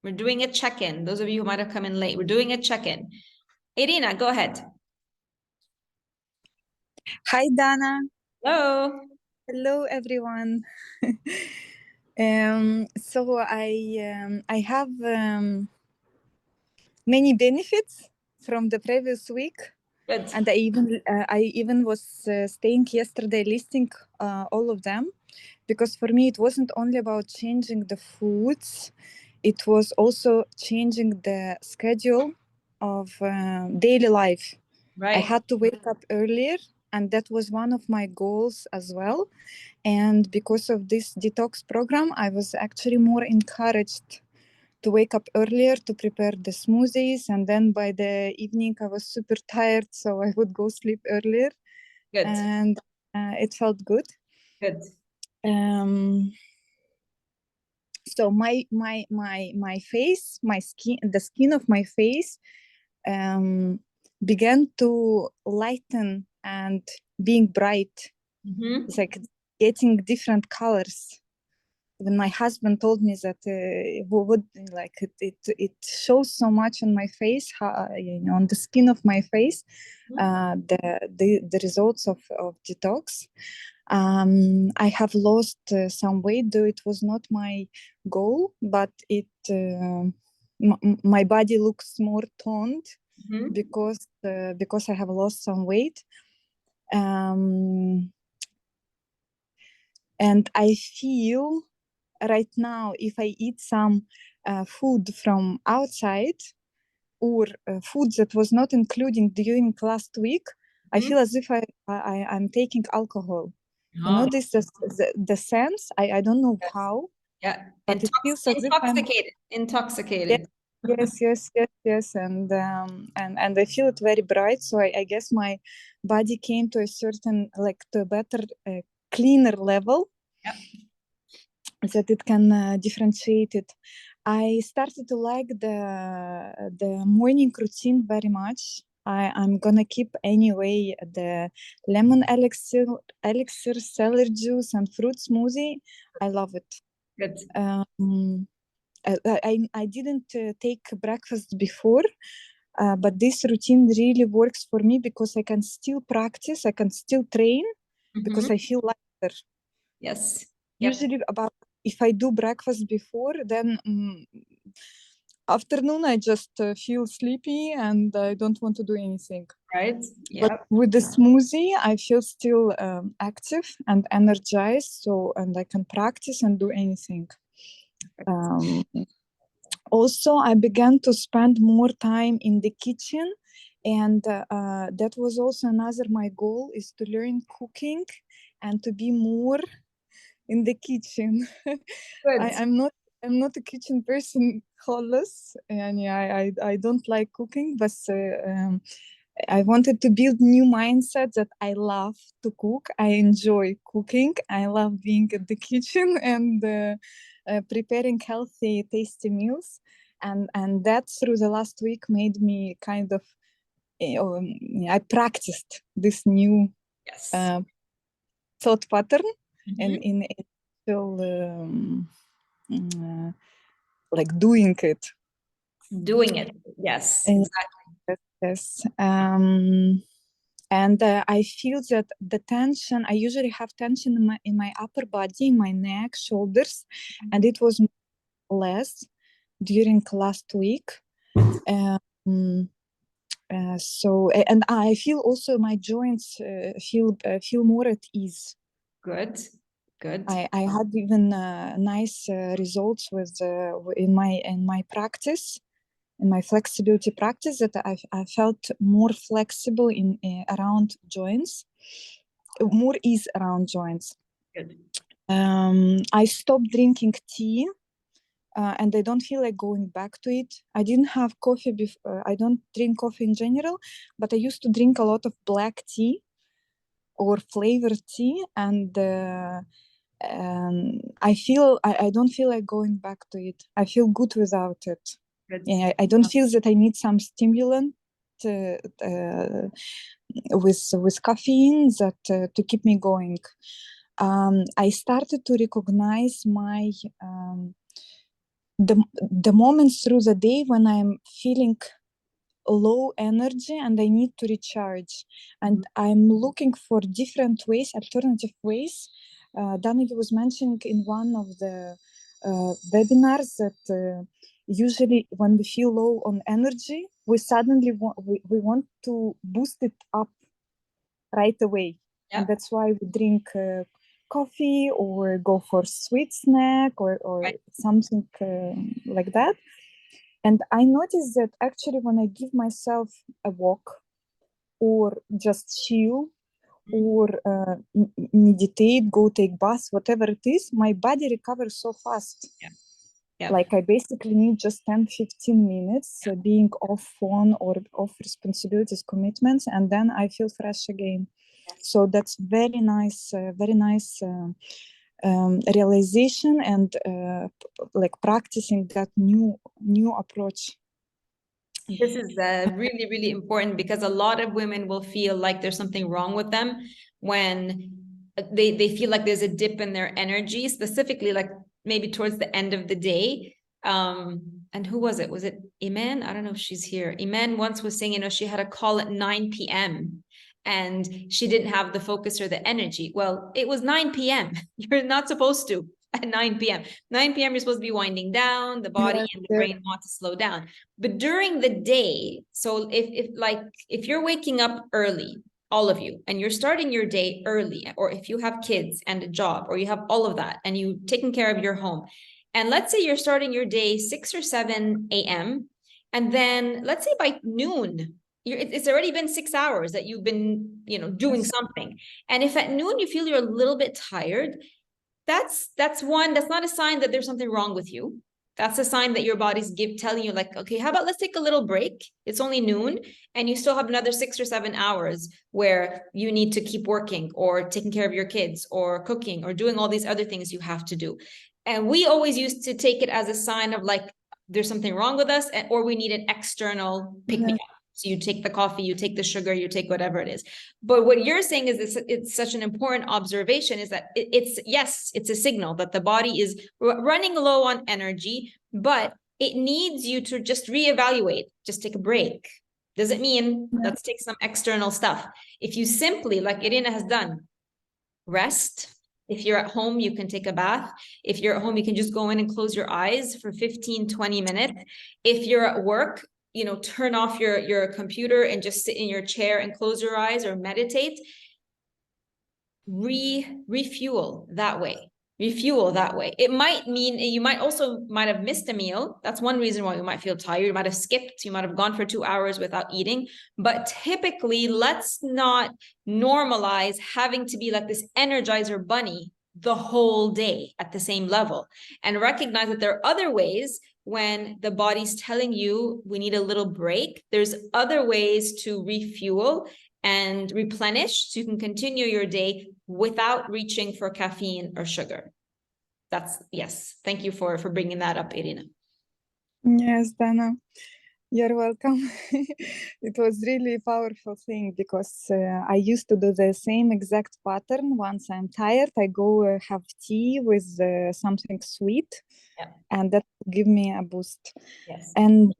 We're doing a check-in. Those of you who might have come in late, we're doing a check-in. Irina, go ahead. Hi, Dana. Hello. Hello, everyone. So I have many benefits from the previous week. Good. And I even was staying yesterday listing all of them, because for me it wasn't only about changing the foods, it was also changing the schedule of daily life. Right. I had to wake up earlier, and that was one of my goals as well. And because of this detox program, I was actually more encouraged to wake up earlier to prepare the smoothies. And then by the evening, I was super tired, so I would go sleep earlier. Good. And it felt good. Good. So my face, my skin, the skin of my face began to lighten and being bright. Mm-hmm. It's like getting different colors. When my husband told me that it shows so much on my face, on the skin of my face, the results of detox. I have lost some weight, though it was not my goal, but my body looks more toned. Mm-hmm. because I have lost some weight. And I feel right now, if I eat some food from outside, or food that was not including during last week, I feel as if I'm taking alcohol. You know, this is the sense. I don't know how. Yeah, but it feels as intoxicated. Intoxicated. Yes, and I feel it very bright. So I guess my body came to a certain, to a better, cleaner level. Yep. That it can differentiate it. I started to like the morning routine very much. I'm gonna keep anyway the lemon elixir, celery juice, and fruit smoothie. I love it. Good. I didn't take breakfast before, but this routine really works for me because I can still practice, I can still train because Mhm. I feel lighter. Yes. Yep. Usually, about if I do breakfast before, then afternoon I just feel sleepy and I don't want to do anything. Right. But Yep. with the smoothie, I feel still active and energized. So, and I can practice and do anything. Also, I began to spend more time in the kitchen, and that was also another my goal is to learn cooking and to be more in the kitchen. Good. I'm not a kitchen person خالص يعني I don't like cooking but I wanted to build new mindset that I love to cook. I enjoy cooking. I love being in the kitchen and preparing healthy, tasty meals. And that through the last week made me kind of, I practiced this new Yes. thought pattern Mhm. in still like doing it. Doing it. Yes. And- Exactly. Yes. And I feel that the tension, I usually have tension in my upper body, my neck, shoulders, and it was less during last week. So, and I feel also my joints feel more at ease. Good. Good. I had even nice results with in my practice, in my flexibility practice, that I felt more flexible in around joints, more ease around joints. Good. I stopped drinking tea, and I don't feel like going back to it. I didn't have coffee before. I don't drink coffee in general, but I used to drink a lot of black tea or flavored tea, and I don't feel like going back to it. I feel good without it. Good. Yeah, I don't feel that I need some stimulant with caffeine that to keep me going. I started to recognize my the moments through the day when I'm feeling low energy and I need to recharge, and I'm looking for different ways, alternative ways. Danica was mentioning in one of the webinars that usually when we feel low on energy, we suddenly we want to boost it up right away. Yeah. And that's why we drink coffee or go for sweet snack or Right. something like that. And I noticed that actually when I give myself a walk or just chill or meditate, go take bath, whatever it is, my body recovers so fast. Yeah. Yeah. Like I basically need just 10-15 minutes being off phone or off responsibilities, commitments, and then I feel fresh again. So that's very nice realization and like practicing that new approach. This is really, really important because a lot of women will feel like there's something wrong with them when they feel like there's a dip in their energy, specifically like maybe towards the end of the day. And who was it? Was it Iman? I don't know if she's here. Iman once was saying, you know, she had a call at 9 p.m. and she didn't have the focus or the energy. Well, it was 9 p.m. You're not supposed to at 9 p.m. 9 p.m. you're supposed to be winding down, the body and the brain want to slow down. But during the day, so if you're waking up early, all of you, and you're starting your day early, or if you have kids and a job, or you have all of that, and you've taken care of your home, and let's say you're starting your day 6 or 7 a.m., and then let's say by noon, it's already been 6 hours that you've been, you know, doing something. And if at noon you feel you're a little bit tired, that's not a sign that there's something wrong with you. That's a sign that your body's telling you like, okay, how about let's take a little break? It's only noon and you still have another 6 or 7 hours where you need to keep working or taking care of your kids or cooking or doing all these other things you have to do. And we always used to take it as a sign of like, there's something wrong with us or we need an external pick-me-up. So you take the coffee, you take the sugar, you take whatever it is. But what you're saying is this, it's such an important observation, is that it's a signal that the body is running low on energy, but it needs you to just reevaluate, just take a break. Doesn't mean let's take some external stuff. If you simply, like Irina has done, rest. If you're at home, you can take a bath. If you're at home, you can just go in and close your eyes for 15, 20 minutes. If you're at work, turn off your computer and just sit in your chair and close your eyes or meditate. Refuel that way. Refuel that way. It might mean you might have missed a meal. That's one reason why you might feel tired. You might have skipped. You might have gone for 2 hours without eating. But typically, let's not normalize having to be like this Energizer bunny the whole day at the same level, and recognize that there are other ways. When the body's telling you we need a little break, there's other ways to refuel and replenish so you can continue your day without reaching for caffeine or sugar. Yes. Thank you for bringing that up, Irina. Yes, Dana, you're welcome. It was really a powerful thing, because I used to do the same exact pattern. Once I'm tired, I go have tea with something sweet, and that give me a boost. Yes. And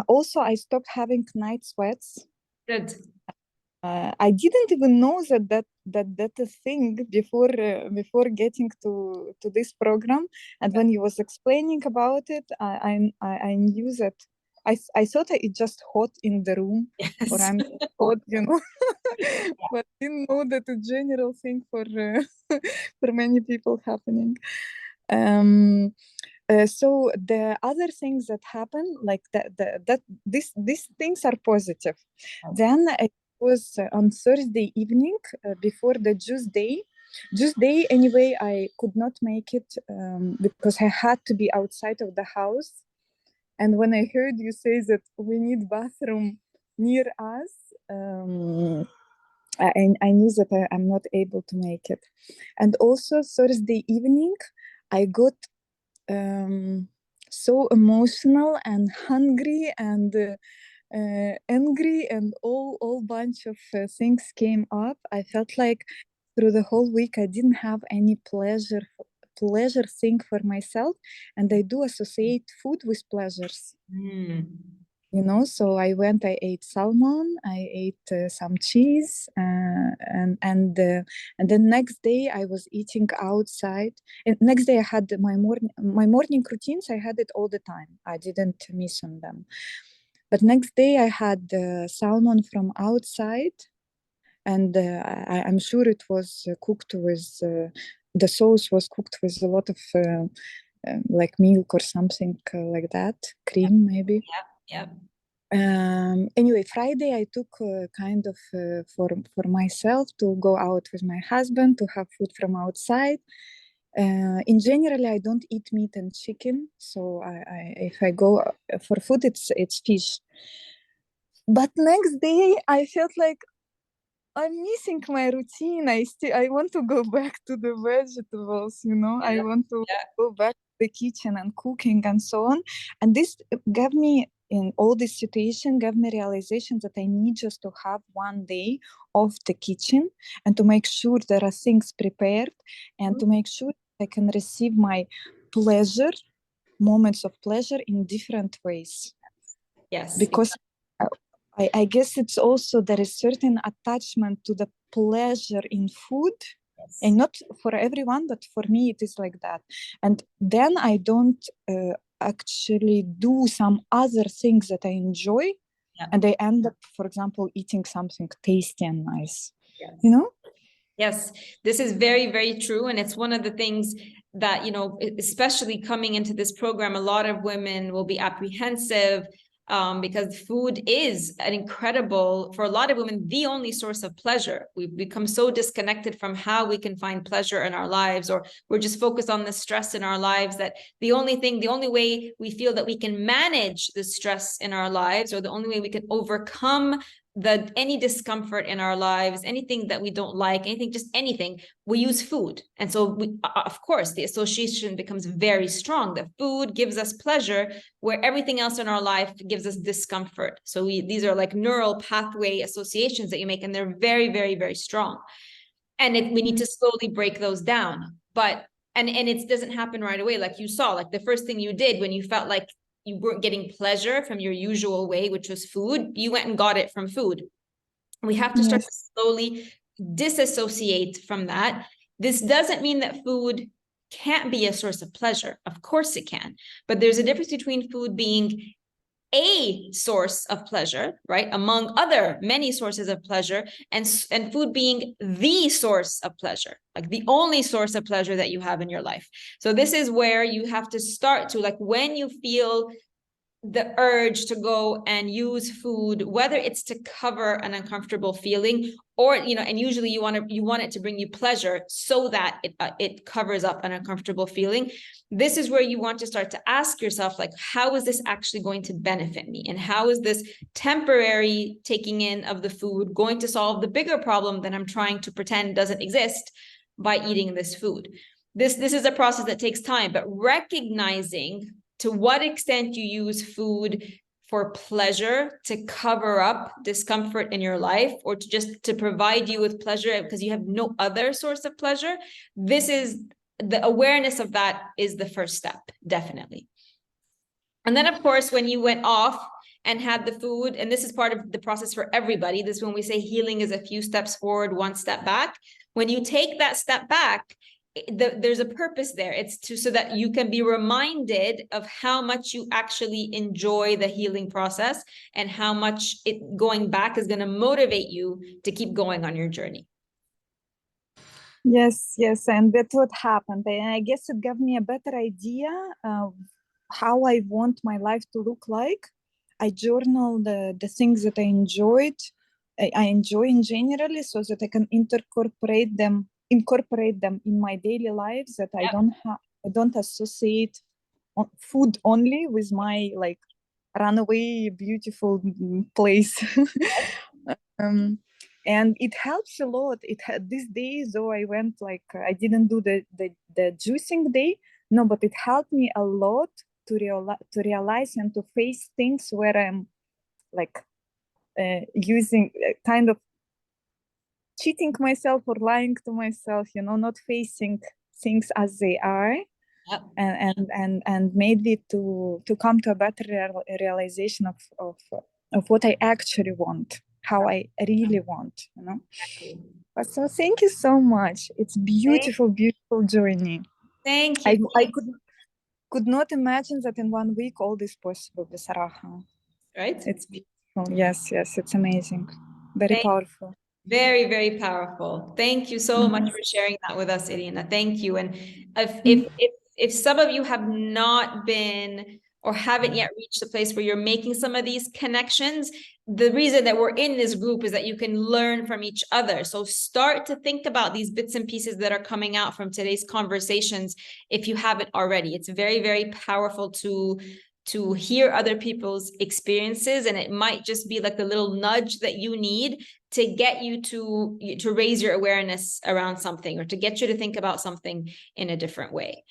also I stopped having night sweats. Good. I didn't even know that a thing before getting to this program. And when he was explaining about it, I knew that I thought it just hot in the room, Yes. or I'm hot, but didn't know that a general thing for for many people happening. So the other things that happen, like these things are positive. Then it was on Thursday evening before the juice day. Anyway, I could not make it because I had to be outside of the house. And when I heard you say that we need bathroom near us, I knew that I'm not able to make it. And also Thursday evening, I got so emotional and hungry and angry, and all bunch of things came up. I felt like through the whole week I didn't have any pleasure thing for myself, and I do associate food with pleasures. So I ate salmon, I ate some cheese, and then next day I was eating outside. And next day I had my morning routines. I had it all the time. I didn't miss on them. But next day I had salmon from outside, and I'm sure it was cooked with the sauce was cooked with a lot of like milk or something like that, cream maybe. Yep. Anyway, Friday I took kind of for myself to go out with my husband to have food from outside. In general, I don't eat meat and chicken, so if I go for food, it's fish. But next day I felt like I'm missing my routine. I want to go back to the vegetables, I want to go back to the kitchen and cooking and so on. And this gave me, in all this situation, gave me realization that I need just to have one day of the kitchen and to make sure there are things prepared and to make sure I can receive my moments of pleasure in different ways. Yes. Because I guess it's also there is certain attachment to the pleasure in food, and not for everyone, but for me it is like that. And then I don't actually do some other things that I enjoy, and I end up, for example, eating something tasty and nice. Yes, this is very, very true. And it's one of the things that, especially coming into this program, a lot of women will be apprehensive because food is for a lot of women, the only source of pleasure. We've become so disconnected from how we can find pleasure in our lives, or we're just focused on the stress in our lives, that the only way we feel that we can manage the stress in our lives, or the only way we can overcome any discomfort in our lives, anything that we don't like, just anything, we use food. And so of course, the association becomes very strong that food gives us pleasure where everything else in our life gives us discomfort. So these are like neural pathway associations that you make, and they're very, very, very strong. And we need to slowly break those down. But, and it doesn't happen right away. Like you saw, like the first thing you did when you felt like you weren't getting pleasure from your usual way, which was food, you went and got it from food. We have to start to slowly disassociate from that. This doesn't mean that food can't be a source of pleasure. Of course it can. But there's a difference between food being a source of pleasure, right, among other many sources of pleasure, and food being the source of pleasure, like the only source of pleasure that you have in your life. So this is where you have to start to, like, when you feel the urge to go and use food, whether it's to cover an uncomfortable feeling, or and usually you want it to bring you pleasure so that it covers up an uncomfortable feeling. This is where you want to start to ask yourself, like, how is this actually going to benefit me, and how is this temporary taking in of the food going to solve the bigger problem that I'm trying to pretend doesn't exist by eating this food. This is a process that takes time, but recognizing to what extent you use food for pleasure, to cover up discomfort in your life, or to just to provide you with pleasure because you have no other source of pleasure. This is the awareness of that is the first step, definitely. And then, of course, when you went off and had the food, and this is part of the process for everybody, this is when we say healing is a few steps forward, one step back. When you take that step back, there's a purpose there. It's so that you can be reminded of how much you actually enjoy the healing process, and how much going back is going to motivate you to keep going on your journey. Yes, and that's what happened. And I guess it gave me a better idea of how I want my life to look like. I journal the things that I enjoyed, I enjoy in generally, so that I can incorporate them in my daily lives, that I don't associate food only with my like runaway beautiful place. And it helps a lot. These days, though, I went like I didn't do the juicing day, no, but it helped me a lot to realize and to face things where I'm like using kind of cheating myself or lying to myself, not facing things as they are. Yep. And made it to come to a better realization of what I actually want, how I really want, But so thank you so much. It's beautiful journey. Thank you. I could not imagine that in 1 week all this possible, بصراحة. Right? It's beautiful. Yes, it's amazing. Very powerful. Very, very powerful. Thank you so much for sharing that with us, Irina. Thank you. And if some of you have not been or haven't yet reached the place where you're making some of these connections, the reason that we're in this group is that you can learn from each other. So start to think about these bits and pieces that are coming out from today's conversations if you haven't already. It's very, very powerful to hear other people's experiences, and it might just be like the little nudge that you need to get you to raise your awareness around something, or to get you to think about something in a different way.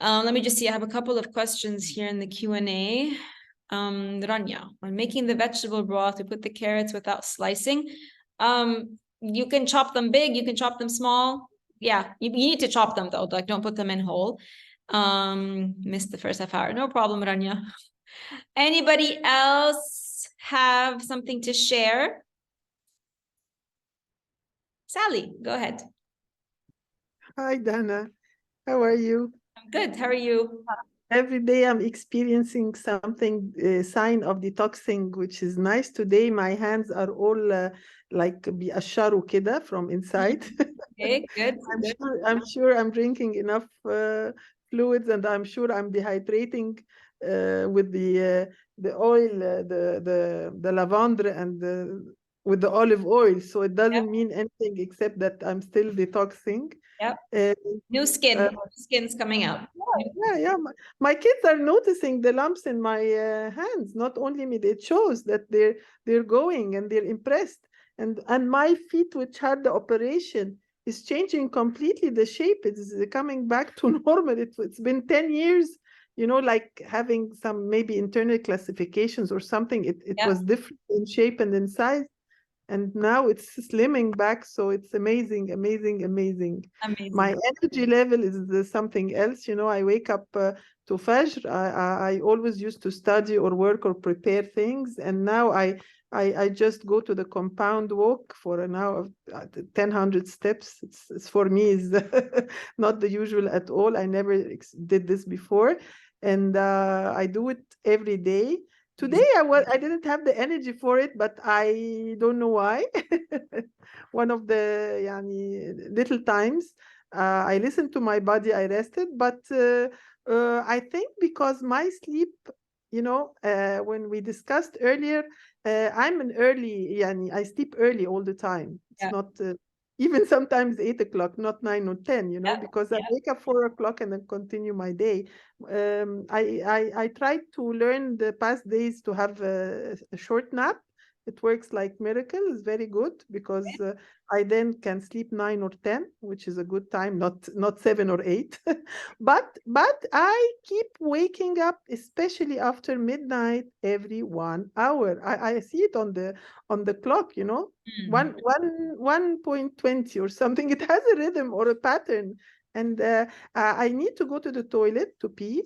Let me just see. I have a couple of questions here in the Q&A. Rania, when making the vegetable broth, we put the carrots without slicing. You can chop them big, you can chop them small. Yeah, you need to chop them though, like don't put them in whole. Missed the first half hour. No problem, Rania. Anybody else have something to share? Sally, go ahead. Hi, Dana. How are you? I'm good. How are you? Every day I'm experiencing something, sign of detoxing, which is nice. Today my hands are all like بيقشروا كده from inside. Okay, good. I'm sure I'm drinking enough fluids, and I'm sure I'm dehydrating with the oil, the lavender, and with the olive oil. So it doesn't mean anything except that I'm still detoxing. New skin's coming out. Yeah. My kids are noticing the lumps in my hands. Not only me, it shows that they're going and they're impressed. And my feet, which had the operation, is changing completely the shape. It's coming back to normal. It's been 10 years, you know, like having some maybe internal classifications or something. It was different in shape and in size. And now it's slimming back, so it's amazing. My energy level is something else. You know, I wake up to Fajr. I always used to study or work or prepare things, and now I just go to the compound walk for an hour, 1,000 steps. It's for me is not the usual at all. I never did this before, and I do it every day. Today I didn't have the energy for it, but I don't know why. One of the little times I listened to my body, I rested, but I think because my sleep, you know, when we discussed earlier, I'm an early, I sleep early all the time. It's not even sometimes 8 o'clock, not 9 or 10, you know, because I wake up 4 o'clock and then continue my day. I tried to learn the past days to have a short nap. It works like miracle. It's very good because I then can sleep 9 or 10, which is a good time, not 7 or 8. but I keep waking up, especially after midnight, every 1 hour. I see it on the clock, you know, 1.20 or something. It has a rhythm or a pattern. And I need to go to the toilet to pee,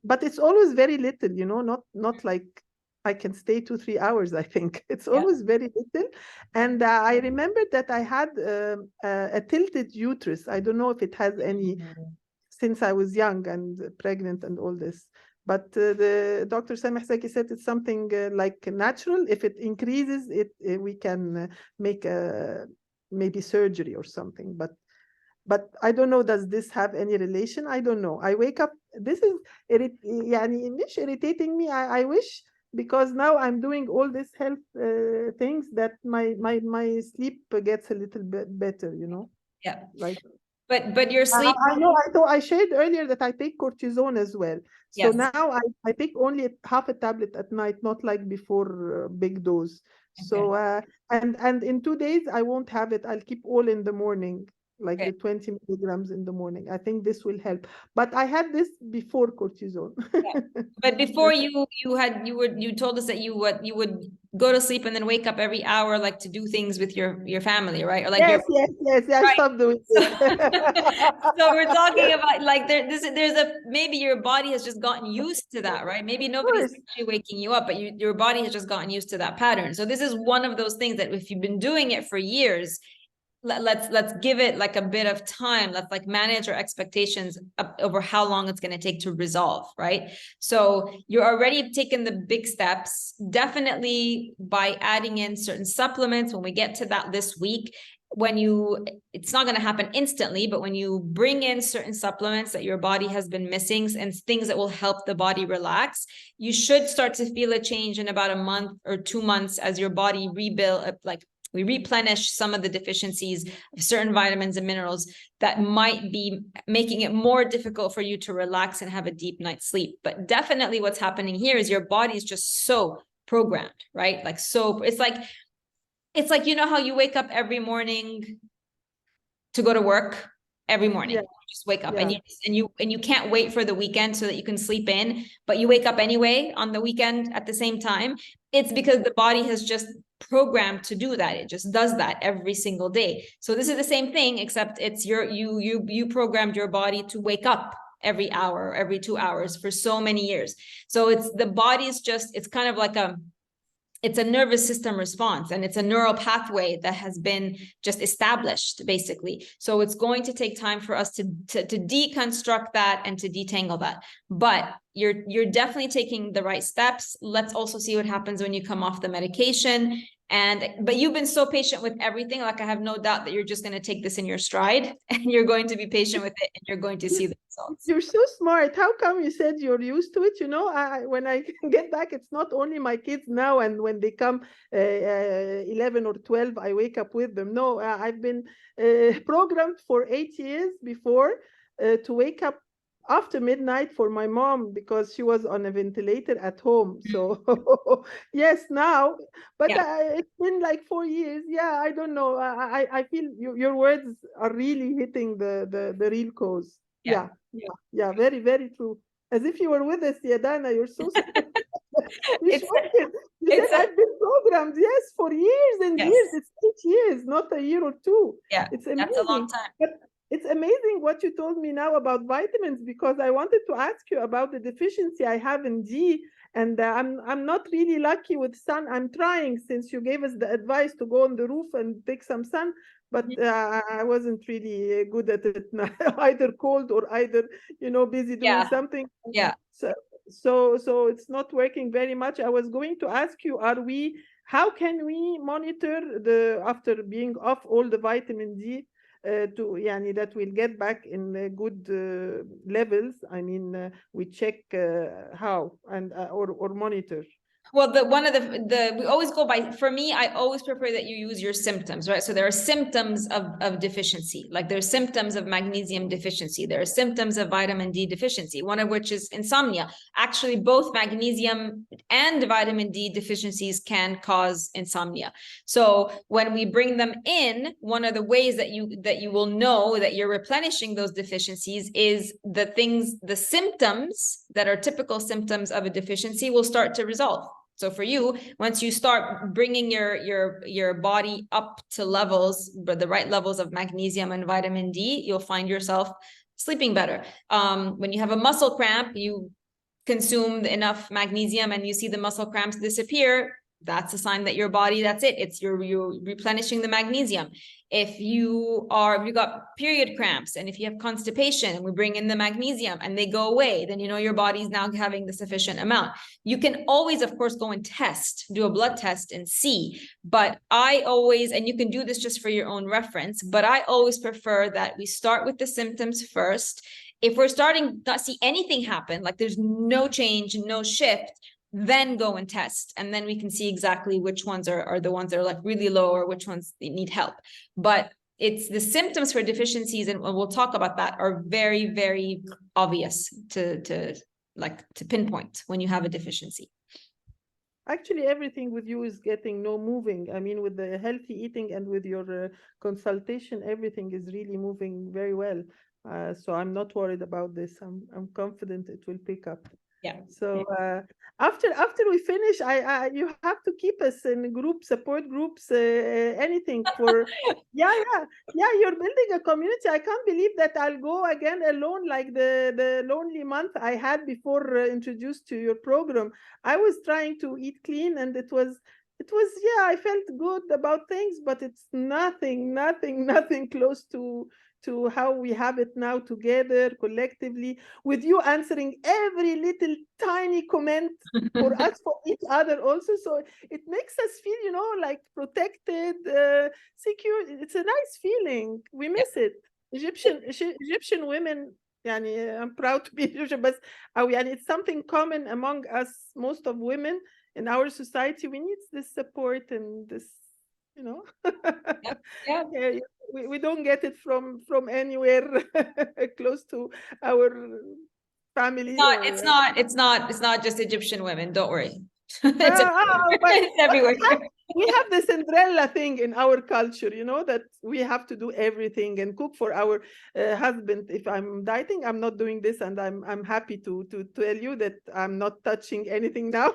but it's always very little, you know, not like I can stay 2-3 hours, I think. It's always very little. And I remember that I had a tilted uterus. I don't know if it has any, since I was young and pregnant and all this. But the Dr. Sameh Zaki said it's something like natural. If it increases, we can make maybe surgery or something. But I don't know, does this have any relation? I don't know. I wake up, this is irritating me. I wish, because now I'm doing all these health things, that my sleep gets a little bit better, you know? Yeah. Like, but your sleep. I know. I shared earlier that I take cortisone as well. So now I take only half a tablet at night, not like before big dose. Okay. So and in 2 days I won't have it. I'll keep all in the morning, like the 20 milligrams in the morning. I think this will help. But I had this before cortisone. But before you told us that you would go to sleep and then wake up every hour, like to do things with your family, right? Or like yes. I stopped doing it. So we're talking about like there's a maybe your body has just gotten used to that, right? Maybe nobody's actually waking you up, but your body has just gotten used to that pattern. So this is one of those things that if you've been doing it for years, let's give it like a bit of time. Let's like manage our expectations over how long it's going to take to resolve, right? So you're already taking the big steps, definitely by adding in certain supplements. When we get to that this week, it's not going to happen instantly, but when you bring in certain supplements that your body has been missing and things that will help the body relax, you should start to feel a change in about a month or 2 months as your body we replenish some of the deficiencies of certain vitamins and minerals that might be making it more difficult for you to relax and have a deep night's sleep. But definitely what's happening here is your body is just so programmed, right? Like, so it's like, you know how you wake up every morning to go to work every morning. You just wake up and you can't wait for the weekend so that you can sleep in, but you wake up anyway on the weekend at the same time. It's because the body has just programmed to do that. It just does that every single day. So this is the same thing, except it's you programmed your body to wake up every hour, every 2 hours for so many years. So it's kind of like it's a nervous system response, and it's a neural pathway that has been just established, basically. So it's going to take time for us to deconstruct that and to detangle that. But you're definitely taking the right steps. Let's also see what happens when you come off the medication. But you've been so patient with everything. Like, I have no doubt that you're just going to take this in your stride and you're going to be patient with it and you're going to see the results. You're so smart. How come you said you're used to it? You know, when I get back, it's not only my kids now, and when they come 11 or 12, I wake up with them. No, I've been programmed for 8 years before to wake up after midnight for my mom, because she was on a ventilator at home. So yes, now, but it's been like 4 years. Yeah, I don't know. I feel your words are really hitting the real cause. Yeah, very, very true. As if you were with us, Dana. You're so you said I've been programmed, yes, for years and years. It's 8 years, not a year or two. Yeah, it's amazing. That's a long time. But it's amazing what you told me now about vitamins, because I wanted to ask you about the deficiency I have in D, and I'm not really lucky with sun. I'm trying, since you gave us the advice to go on the roof and take some sun, but I wasn't really good at it. Either cold or either, you know, busy doing something. Yeah. So it's not working very much. I was going to ask you, how can we monitor after being off all the vitamin D? That we'll get back in good levels. I mean, we check how and or monitor. Well, we always go by, for me, I always prefer that you use your symptoms, right? So there are symptoms of deficiency, like there's symptoms of magnesium deficiency. There are symptoms of vitamin D deficiency, one of which is insomnia. Actually, both magnesium and vitamin D deficiencies can cause insomnia. So when we bring them in, one of the ways that you will know that you're replenishing those deficiencies is the symptoms that are typical symptoms of a deficiency will start to resolve. So for you, once you start bringing your body up to levels, but the right levels of magnesium and vitamin D, you'll find yourself sleeping better. When you have a muscle cramp, you consume enough magnesium and you see the muscle cramps disappear. That's a sign that your body, that's it. It's you're replenishing the magnesium. If you got period cramps and if you have constipation and we bring in the magnesium and they go away, then you know your body's now having the sufficient amount. You can always, of course, go and do a blood test and see. But and you can do this just for your own reference, but I always prefer that we start with the symptoms first. If we're starting not see anything happen, like there's no change, no shift, then go and test, and then we can see exactly which ones are the ones that are like really low or which ones need help. But it's the symptoms for deficiencies, and we'll talk about that, are very, very obvious to pinpoint when you have a deficiency. Actually, everything with you is getting moving. I mean, with the healthy eating and with your consultation, everything is really moving very well. So I'm not worried about this. I'm confident it will pick up. Yeah. So after we finish, you have to keep us in support groups, anything for you're building a community. I can't believe that I'll go again alone, like the lonely month I had before introduced to your program. I was trying to eat clean, and it was I felt good about things, but it's nothing close to how we have it now together collectively, with you answering every little tiny comment for us, for each other also. So it makes us feel, like protected, secure. It's a nice feeling. We miss it. Egyptian women, I'm proud to be Egyptian, but it's something common among us, most of women in our society. We need this support and this, we don't get it from anywhere close to our family. It's not just Egyptian women. Don't worry. It's everywhere. We have the Cinderella thing in our culture, that we have to do everything and cook for our husband. If I'm dieting, I'm not doing this, and I'm happy to tell you that I'm not touching anything now.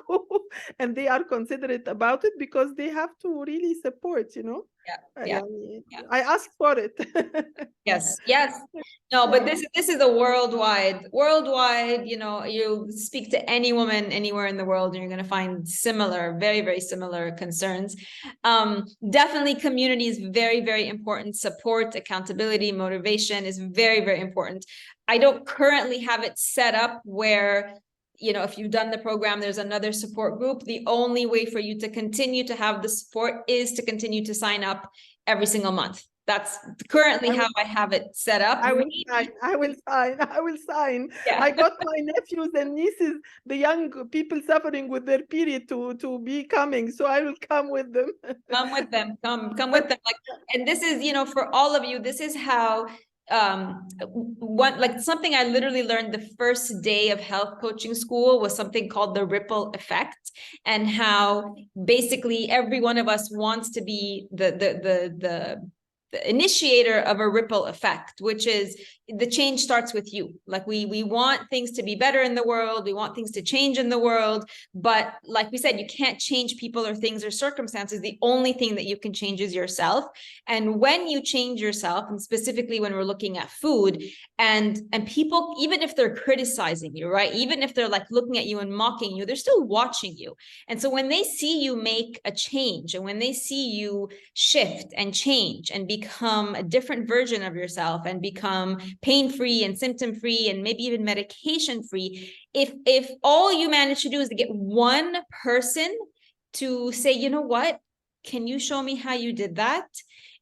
And they are considerate about it because they have to really support, Yeah. I asked for it. Yes. No, but this is a worldwide, you speak to any woman anywhere in the world and you're going to find very, very similar concerns. Definitely community is very, very important. Support, accountability, motivation is very, very important. I don't currently have it set up where you know, if you've done the program, there's another support group. The only way for you to continue to have the support is to continue to sign up every single month. That's currently how I have it set up. I will Maybe- sign. I will sign. I will sign. Yeah. I got my nephews and nieces, the young people suffering with their period, to be coming. So I will come with them. Come with them, come with them. Like, and this is, you know, for all of you, this is how like something I literally learned the first day of health coaching school was something called the ripple effect, and how basically every one of us wants to be the initiator of a ripple effect, which is the change starts with you. Like we want things to be better in the world. We want things to change in the world. But like we said, you can't change people or things or circumstances. The only thing that you can change is yourself. And when you change yourself, and specifically when we're looking at food, and people, even if they're criticizing you, right? Even if they're like looking at you and mocking you, they're still watching you. And so when they see you make a change, and when they see you shift and change and become a different version of yourself, and become pain-free and symptom-free and maybe even medication-free, if all you manage to do is to get one person to say, you know what, can you show me how you did that?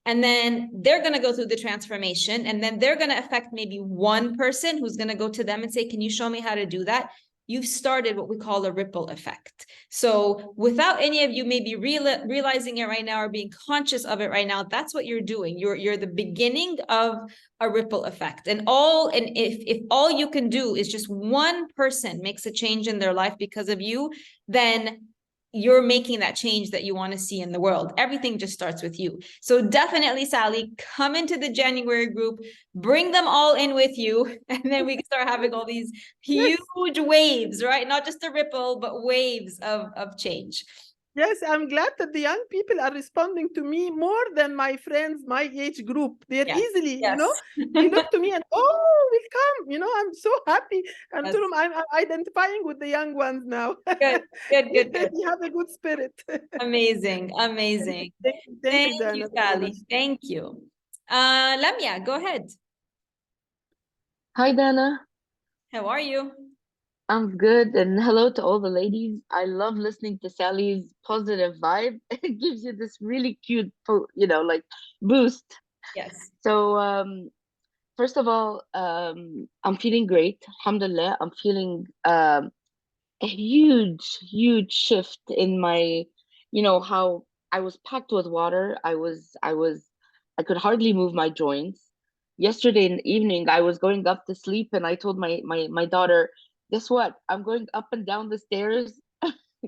And then they're going to go through the transformation, and then they're going to affect maybe one person who's going to go to them and say, can you show me how to do that? You've started what we call a ripple effect. So without any of you maybe realizing it right now or being conscious of it right now, that's what you're doing. You're the beginning of a ripple effect. And if all you can do is just one person makes a change in their life because of you, then you're making that change that you want to see in the world. Everything just starts with you. So definitely, Sally, come into the January group, bring them all in with you, and then we can start having all these huge waves, right? Not just a ripple, but waves of change. Yes, I'm glad that the young people are responding to me more than my friends, my age group. They're Yes, easily, yes. they look to me and, oh, we'll come. I'm so happy. I'm Yes. telling them I'm identifying with the young ones now. Good. You have a good spirit. Amazing, amazing. Thank Thank you, Dana, you, very Sally. much. Thank you. Lamia, go ahead. Hi, Dana. How are you? I'm good. And hello to all the ladies. I love listening to Sally's positive vibe. It gives you this really cute, like boost. Yes. So, first of all, I'm feeling great. Alhamdulillah. I'm feeling a huge, huge shift in my, how I was packed with water. I could hardly move my joints. Yesterday in the evening, I was going up to sleep, and I told my daughter, guess what? I'm going up and down the stairs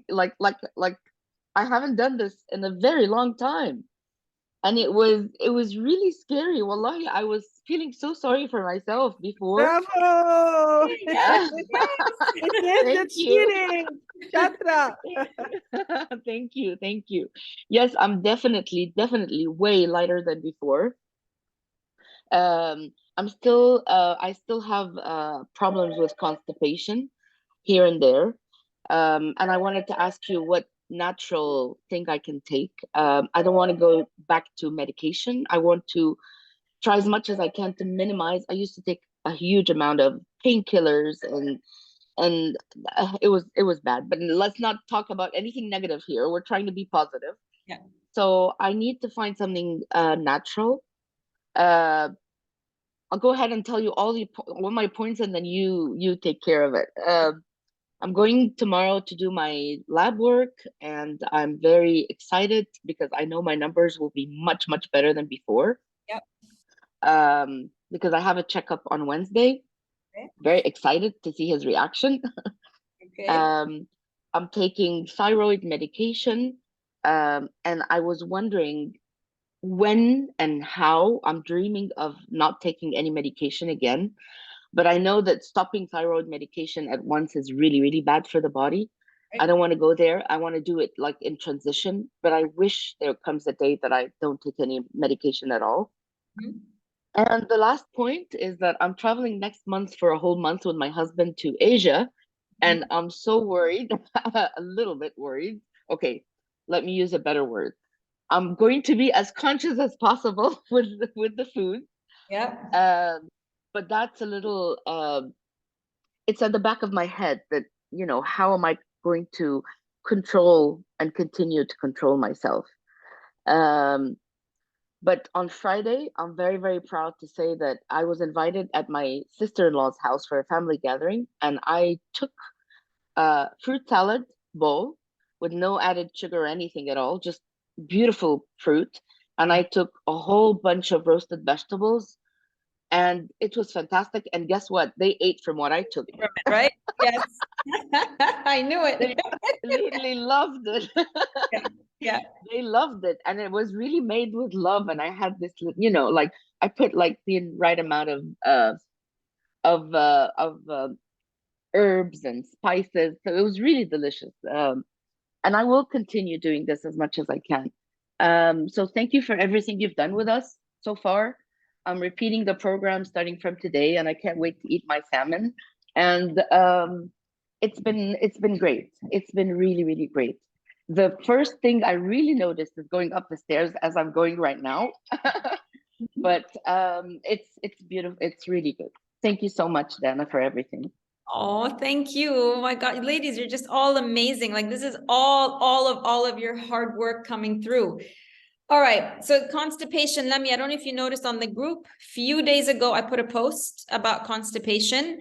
like I haven't done this in a very long time. And it was really scary. Wallahi, I was feeling so sorry for myself before. Bravo! Yeah. It is the Thank you. cheating. Chatra. Thank you. Thank you. Yes, I'm definitely way lighter than before. I still have problems with constipation here and there. And I wanted to ask you what natural thing I can take. I don't want to go back to medication. I want to try as much as I can to minimize. I used to take a huge amount of painkillers, and it was bad. But let's not talk about anything negative here. We're trying to be positive. Yeah. So I need to find something natural. I'll go ahead and tell you all my points, and then you take care of it. I'm going tomorrow to do my lab work, and I'm very excited because I know my numbers will be much, much better than before. Yep. Because I have a checkup on Wednesday. Okay. Very excited to see his reaction. Okay. I'm taking thyroid medication, and I was wondering when and how. I'm dreaming of not taking any medication again, but I know that stopping thyroid medication at once is really, really bad for the body. Right. I don't want to go there. I want to do it like in transition, but I wish there comes a day that I don't take any medication at all. Mhm. And the last point is that I'm traveling next month for a whole month with my husband to Asia, and I'm so worried, a little bit worried. Okay, let me use a better word. I'm going to be as conscious as possible with the food. Yeah. But that's a little, it's at the back of my head that you know, how am I going to control and continue to control myself? But on Friday, I'm very, very proud to say that I was invited at my sister-in-law's house for a family gathering, and I took a fruit salad bowl with no added sugar or anything at all, just beautiful fruit. And I took a whole bunch of roasted vegetables, and it was fantastic. And guess what? They ate from what I took. Right? Yes. I knew it. They literally loved it. Yeah. They loved it, and it was really made with love. And I had this, you know, like I put like the right amount of herbs and spices, so it was really delicious. And I will continue doing this as much as I can. So thank you for everything you've done with us so far. I'm repeating the program starting from today, and I can't wait to eat my salmon. And it's been great. It's been really, really great. The first thing I really noticed is going up the stairs as I'm going right now. But it's beautiful. It's really good. Thank you so much, Dana, for everything. Oh, thank you. Oh my God, ladies, you're just all amazing. Like this is all of your hard work coming through. All right. So constipation, Lemmy, I don't know if you noticed on the group, few days ago, I put a post about constipation.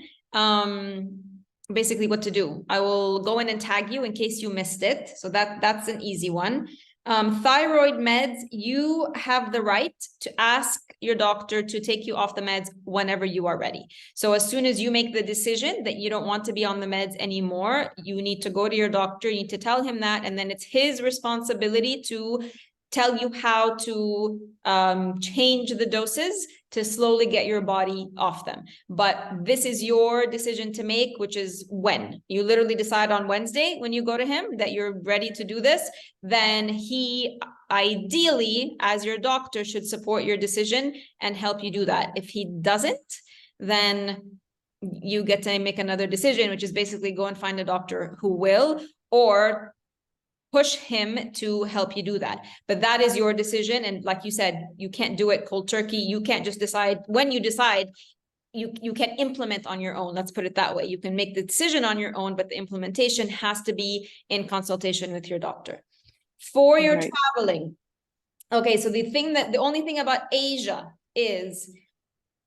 Basically what to do. I will go in and tag you in case you missed it. So that's an easy one. Thyroid meds, you have the right to ask your doctor to take you off the meds whenever you are ready. So as soon as you make the decision that you don't want to be on the meds anymore, you need to go to your doctor, you need to tell him that, and then it's his responsibility to tell you how to change the doses to slowly get your body off them. But this is your decision to make, which is when. You literally decide on Wednesday when you go to him that you're ready to do this, then he ideally, as your doctor, should support your decision and help you do that. If he doesn't, then you get to make another decision, which is basically go and find a doctor who will, or push him to help you do that. But that is your decision. And like you said, you can't do it cold turkey. You can't just decide. When you decide, you can implement on your own. Let's put it that way. You can make the decision on your own, but the implementation has to be in consultation with your doctor. For your traveling. Okay, so the only thing about Asia is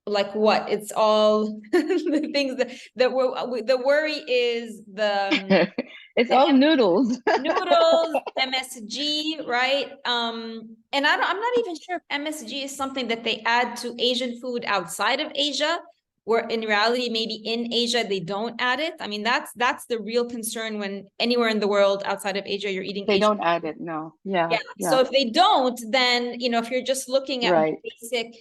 like what? It's all the things the worry is the it's all noodles. Noodles, MSG, right? And I'm not even sure if MSG is something that they add to Asian food outside of Asia, where in reality, maybe in Asia, they don't add it. I mean, that's the real concern when anywhere in the world outside of Asia, you're eating They Asian don't add it, no. Yeah. So if they don't, then, if you're just looking at Right. basic,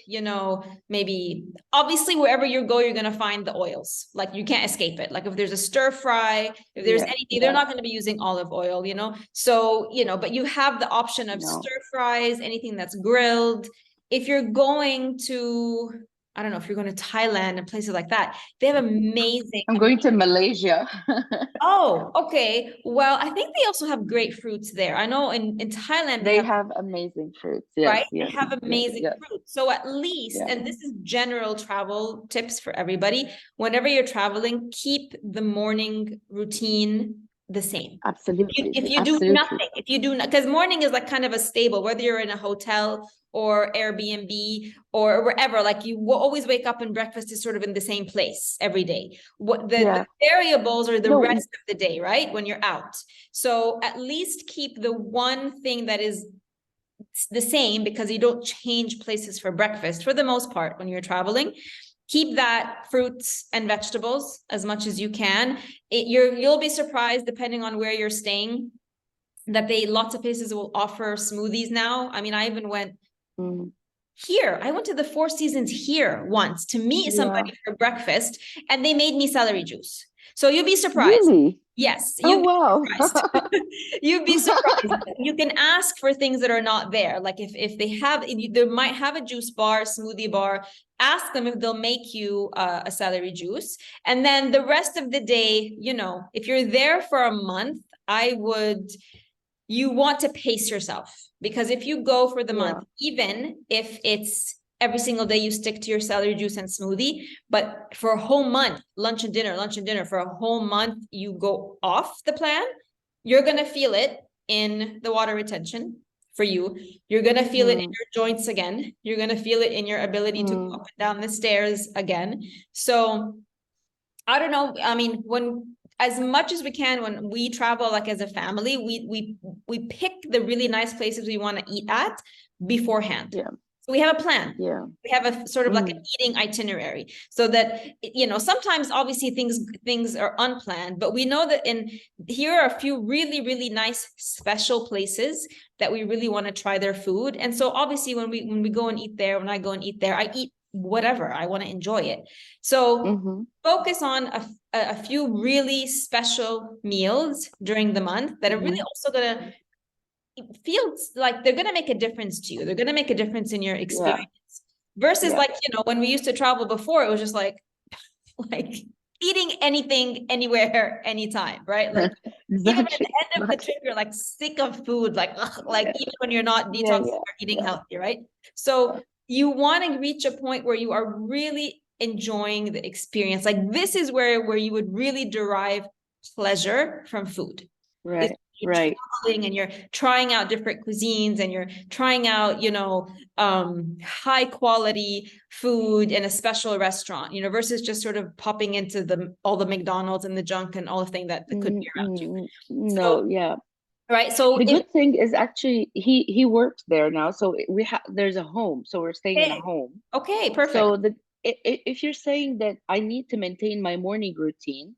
maybe obviously wherever you go, you're going to find the oils. Like you can't escape it. Like if there's a stir fry, if there's anything, they're not going to be using olive oil, So, but you have the option of stir fries, anything that's grilled. If you're going to, I don't know, if you're going to Thailand and places like that, they have amazing. I'm going to Malaysia. Oh, okay. Well, I think they also have great fruits there. I know in Thailand They have amazing fruits. Yes, right? yes, They have amazing yes. fruits. So at least, and this is general travel tips for everybody, whenever you're traveling, keep the morning routine the same. Absolutely. If you do nothing, because morning is like kind of a stable, whether you're in a hotel or Airbnb or wherever, like you will always wake up and breakfast is sort of in the same place every day. What the variables are the rest of the day, right? When you're out. So at least keep the one thing that is the same, because you don't change places for breakfast for the most part when you're traveling. Keep that fruits and vegetables as much as you can. You'll be surprised, depending on where you're staying, that lots of places will offer smoothies now. I mean, I even went here. I went to the Four Seasons here once to meet somebody for breakfast, and they made me celery juice. So you'll be surprised. Really? Yes. Wow. You'd be surprised. You can ask for things that are not there. Like if they have, they might have a juice bar, smoothie bar. Ask them if they'll make you a celery juice. And then the rest of the day, if you're there for a month, you want to pace yourself, because if you go for the month, even if it's every single day you stick to your celery juice and smoothie, but for a whole month, lunch and dinner, for a whole month, you go off the plan, you're going to feel it in the water retention for you. You're going to feel it in your joints again. You're going to feel it in your ability to go up and down the stairs again. So I don't know. I mean, as much as we can, when we travel, like as a family, we pick the really nice places we want to eat at beforehand. Yeah. So we have a plan. Yeah. We have a sort of like an eating itinerary, so that, you know, sometimes obviously things are unplanned, but we know that here are a few really, really nice special places that we really want to try their food. And so obviously when we go and eat there, when I go and eat there, I eat whatever, I want to enjoy it. So focus on a few really special meals during the month that are really also gonna feel like they're gonna make a difference to you. They're gonna make a difference in your experience. Versus like, you know, when we used to travel before, it was just like eating anything, anywhere, anytime, right? Like even at the end of the trip, you're like sick of food, like even when you're not detoxing or eating healthy, right? So you want to reach a point where you are really enjoying the experience. Like this is where you would really derive pleasure from food. Right. You're traveling and you're trying out different cuisines and you're trying out, you know, high quality food in a special restaurant, you know, versus just sort of popping into all the McDonald's and the junk and all the thing that could be around you. Right. So the good thing is actually he works there now, so there's a home, so we're staying in a home. Okay, perfect. So if you're saying that I need to maintain my morning routine,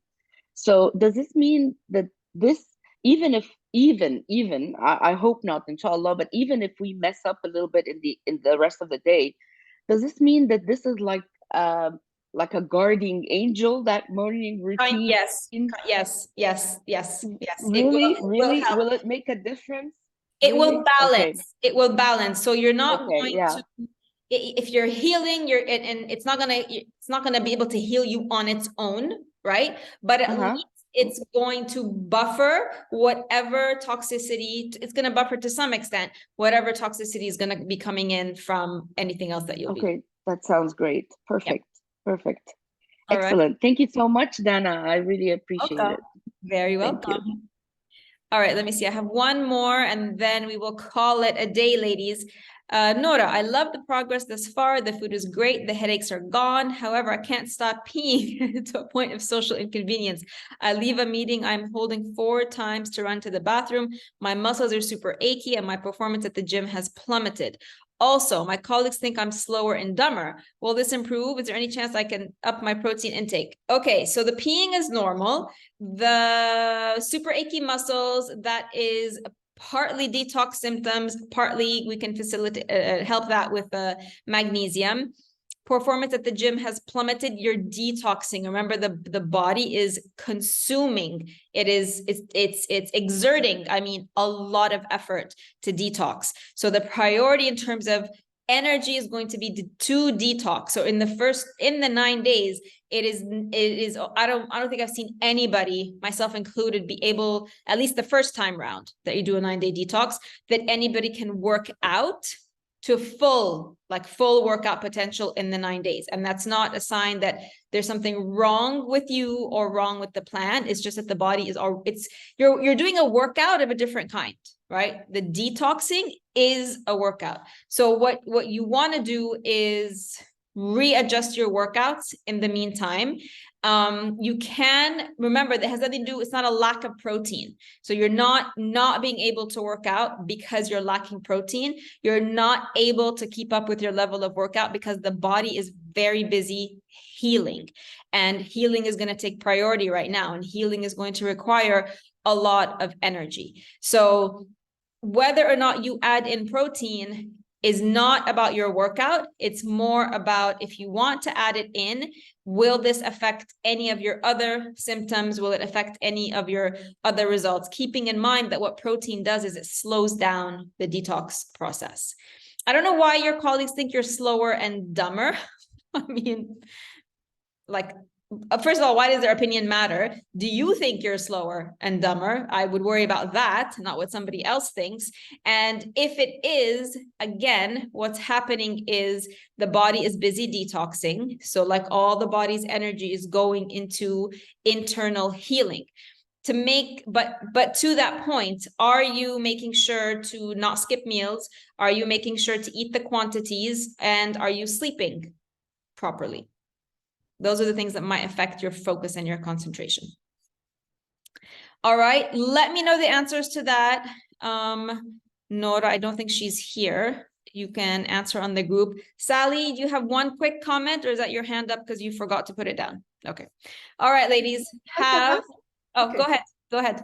so does this mean that this, even I hope not, inshallah, but even if we mess up a little bit in the rest of the day, does this mean that this is like a guardian angel, that morning routine? Yes. Really? Will it make a difference? It will balance. Okay. It will balance. So you're not going to, if you're healing, and it's not gonna be able to heal you on its own, right? But at least it's going to buffer whatever toxicity. It's going to buffer to some extent whatever toxicity is going to be coming in from anything else that you'll be. That sounds great. Perfect. Perfect. All excellent. Right. Thank you so much, Dana. I really appreciate it. Very welcome. All right, let me see. I have one more and then we will call it a day, ladies. Nora, I love the progress thus far. The food is great. The headaches are gone. However, I can't stop peeing to a point of social inconvenience. I leave a meeting. I'm holding 4 times to run to the bathroom. My muscles are super achy and my performance at the gym has plummeted. Also, my colleagues think I'm slower and dumber. Will this improve? Is there any chance I can up my protein intake? Okay, so the peeing is normal. The super achy muscles, that is partly detox symptoms, partly we can facilitate, help that with magnesium. Performance at the gym has plummeted. You're detoxing. Remember, the body is consuming. It's exerting, I mean, a lot of effort to detox. So the priority in terms of energy is going to be to detox. So in the 9 days, it is I don't think I've seen anybody, myself included, be able, at least the first time round that you do a 9-day detox, that anybody can work out to full workout potential in the 9 days. And that's not a sign that there's something wrong with you or wrong with the plan. It's just that the body is you're doing a workout of a different kind, right? The detoxing is a workout. So what you want to do is readjust your workouts in the meantime. You can remember that has nothing to do, it's not a lack of protein. So you're not being able to work out because you're lacking protein. You're not able to keep up with your level of workout because the body is very busy healing, and healing is going to take priority right now, and healing is going to require a lot of energy. So whether or not you add in protein is not about your workout. It's more about, if you want to add it in, will this affect any of your other symptoms? Will it affect any of your other results? Keeping in mind that what protein does is it slows down the detox process. I don't know why your colleagues think you're slower and dumber. I mean, like, first of all, why does their opinion matter? Do you think you're slower and dumber? I would worry about that, not what somebody else thinks. And if it is, again, what's happening is the body is busy detoxing. So like all the body's energy is going into internal healing. But to that point, are you making sure to not skip meals? Are you making sure to eat the quantities? And are you sleeping properly? Those are the things that might affect your focus and your concentration. All right, let me know the answers to that. Nora, I don't think she's here. You can answer on the group. Sally, do you have one quick comment, or is that your hand up because you forgot to put it down? Okay. All right, ladies, Oh, Okay. go ahead. Go ahead.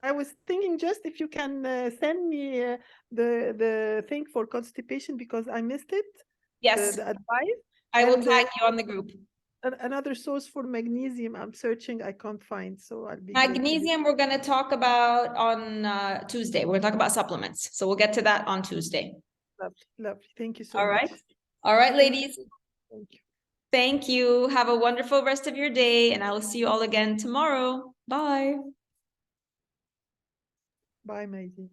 I was thinking just if you can send me the thing for constipation because I missed it. Yes, The advice. I will and, tag you on the group. Another source for magnesium I'm searching, I can't find, so I'll be grateful. Magnesium, we're going to talk about on Tuesday. We're going to talk about supplements. So we'll get to that on Tuesday. Lovely, lovely. Thank you so All much. right. All right, ladies. Thank you. Thank you. Have a wonderful rest of your day, and I will see you all again tomorrow. Bye. Bye, Maisie.